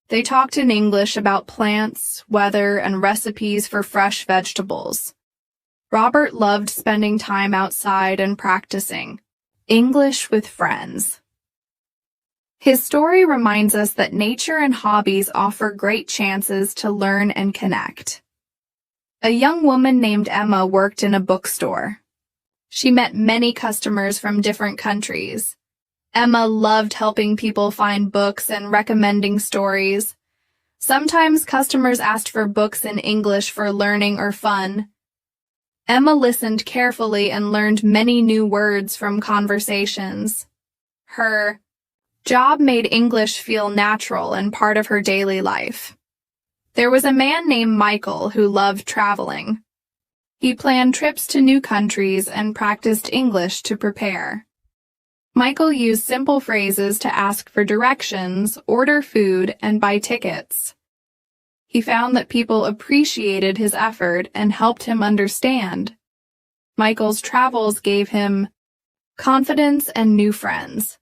They talked in English about plants, weather, and recipes for fresh vegetables. Robert loved spending time outside and practicing English with friends. His story reminds us that nature and hobbies offer great chances to learn and connect. A young woman named Emma worked in a bookstore. She met many customers from different countries. Emma loved helping people find books and recommending stories. Sometimes customers asked for books in English for learning or fun. Emma listened carefully and learned many new words from conversations. Her job made English feel natural and part of her daily life. There was a man named Michael who loved traveling. He planned trips to new countries and practiced English to prepare. Michael used simple phrases to ask for directions, order food, and buy tickets. He found that people appreciated his effort and helped him understand. Michael's travels gave him confidence and new friends.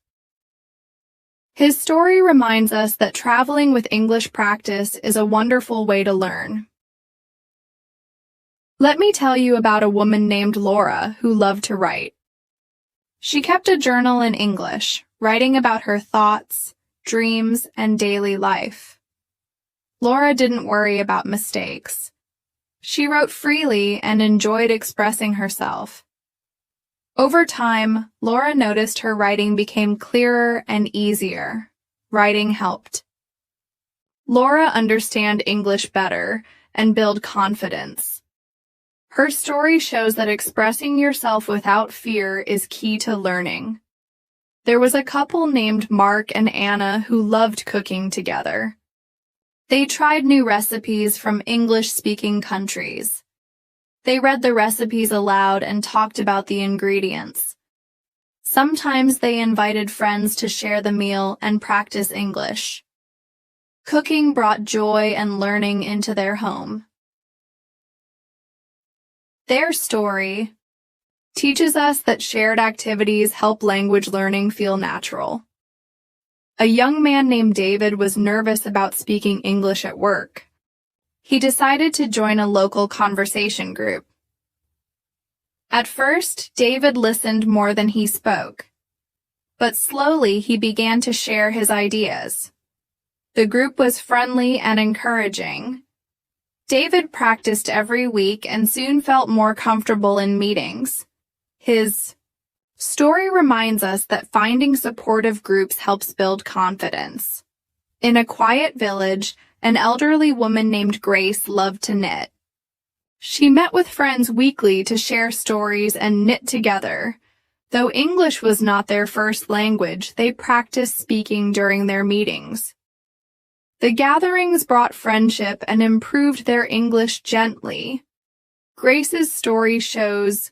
His story reminds us that traveling with English practice is a wonderful way to learn. Let me tell you about a woman named Laura who loved to write. She kept a journal in English, writing about her thoughts, dreams, and daily life. Laura didn't worry about mistakes. She wrote freely and enjoyed expressing herself. Over time, Laura noticed her writing became clearer and easier. Writing helped Laura understand English better and build confidence. Her story shows that expressing yourself without fear is key to learning. There was a couple named Mark and Anna who loved cooking together. They tried new recipes from English-speaking countries. They read the recipes aloud and talked about the ingredients. Sometimes they invited friends to share the meal and practice English. Cooking brought joy and learning into their home. Their story teaches us that shared activities help language learning feel natural. A young man named David was nervous about speaking English at work. He decided to join a local conversation group. At first, David listened more than he spoke, but slowly he began to share his ideas. The group was friendly and encouraging. David practiced every week and soon felt more comfortable in meetings. His story reminds us that finding supportive groups helps build confidence. In a quiet village, an elderly woman named Grace loved to knit. She met with friends weekly to share stories and knit together. Though English was not their first language, they practiced speaking during their meetings. The gatherings brought friendship and improved their English gently. Grace's story shows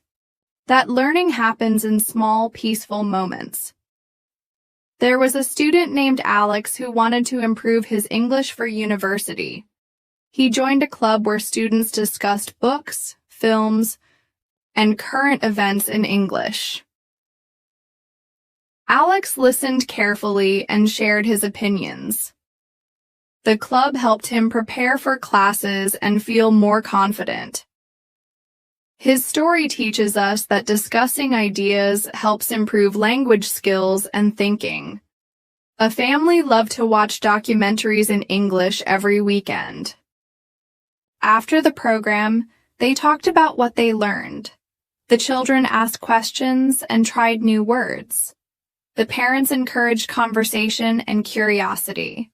that learning happens in small, peaceful moments. There was a student named Alex who wanted to improve his English for university. He joined a club where students discussed books, films, and current events in English. Alex listened carefully and shared his opinions. The club helped him prepare for classes and feel more confident. His story teaches us that discussing ideas helps improve language skills and thinking. A family loved to watch documentaries in English every weekend. After the program, they talked about what they learned. The children asked questions and tried new words. The parents encouraged conversation and curiosity.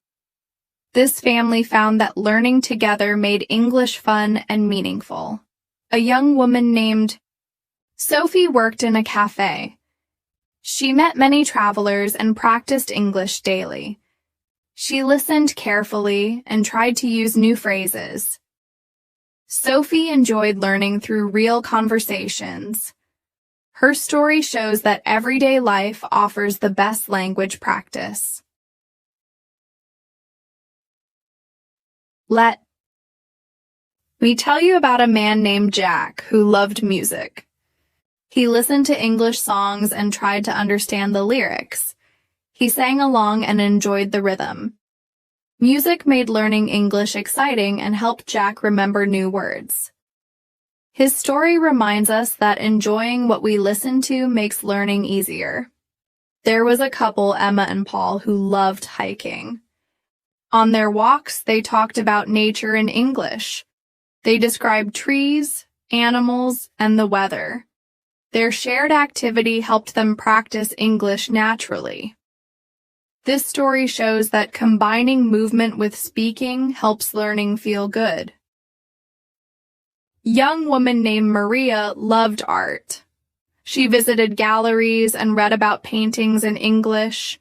This family found that learning together made English fun and meaningful. A young woman named Sophie worked in a cafe. She met many travelers and practiced English daily. She listened carefully and tried to use new phrases. Sophie enjoyed learning through real conversations. Her story shows that everyday life offers the best language practice. Let me tell you about a man named Jack who loved music. He listened to English songs and tried to understand the lyrics. He sang along and enjoyed the rhythm. Music made learning English exciting and helped Jack remember new words. His story reminds us that enjoying what we listen to makes learning easier. There was a couple, Emma and Paul, who loved hiking. On their walks, they talked about nature in English. They described trees, animals, and the weather. Their shared activity helped them practice English naturally. This story shows that combining movement with speaking helps learning feel good. Young woman named Maria loved art. She visited galleries and read about paintings in English.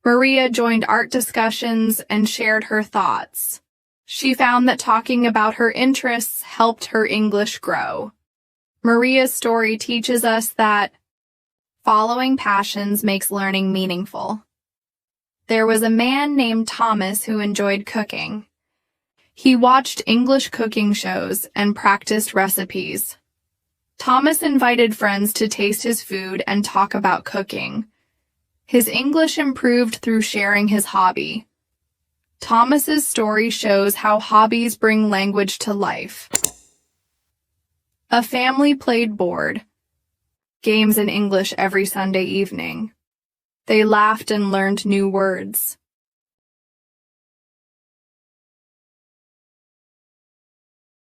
Maria joined art discussions and shared her thoughts. She found that talking about her interests helped her English grow. Maria's story teaches us that following passions makes learning meaningful. There was a man named Thomas who enjoyed cooking. He watched English cooking shows and practiced recipes. Thomas invited friends to taste his food and talk about cooking. His English improved through sharing his hobby. Thomas's story shows how hobbies bring language to life. A family played board games in English every Sunday evening. They laughed and learned new words.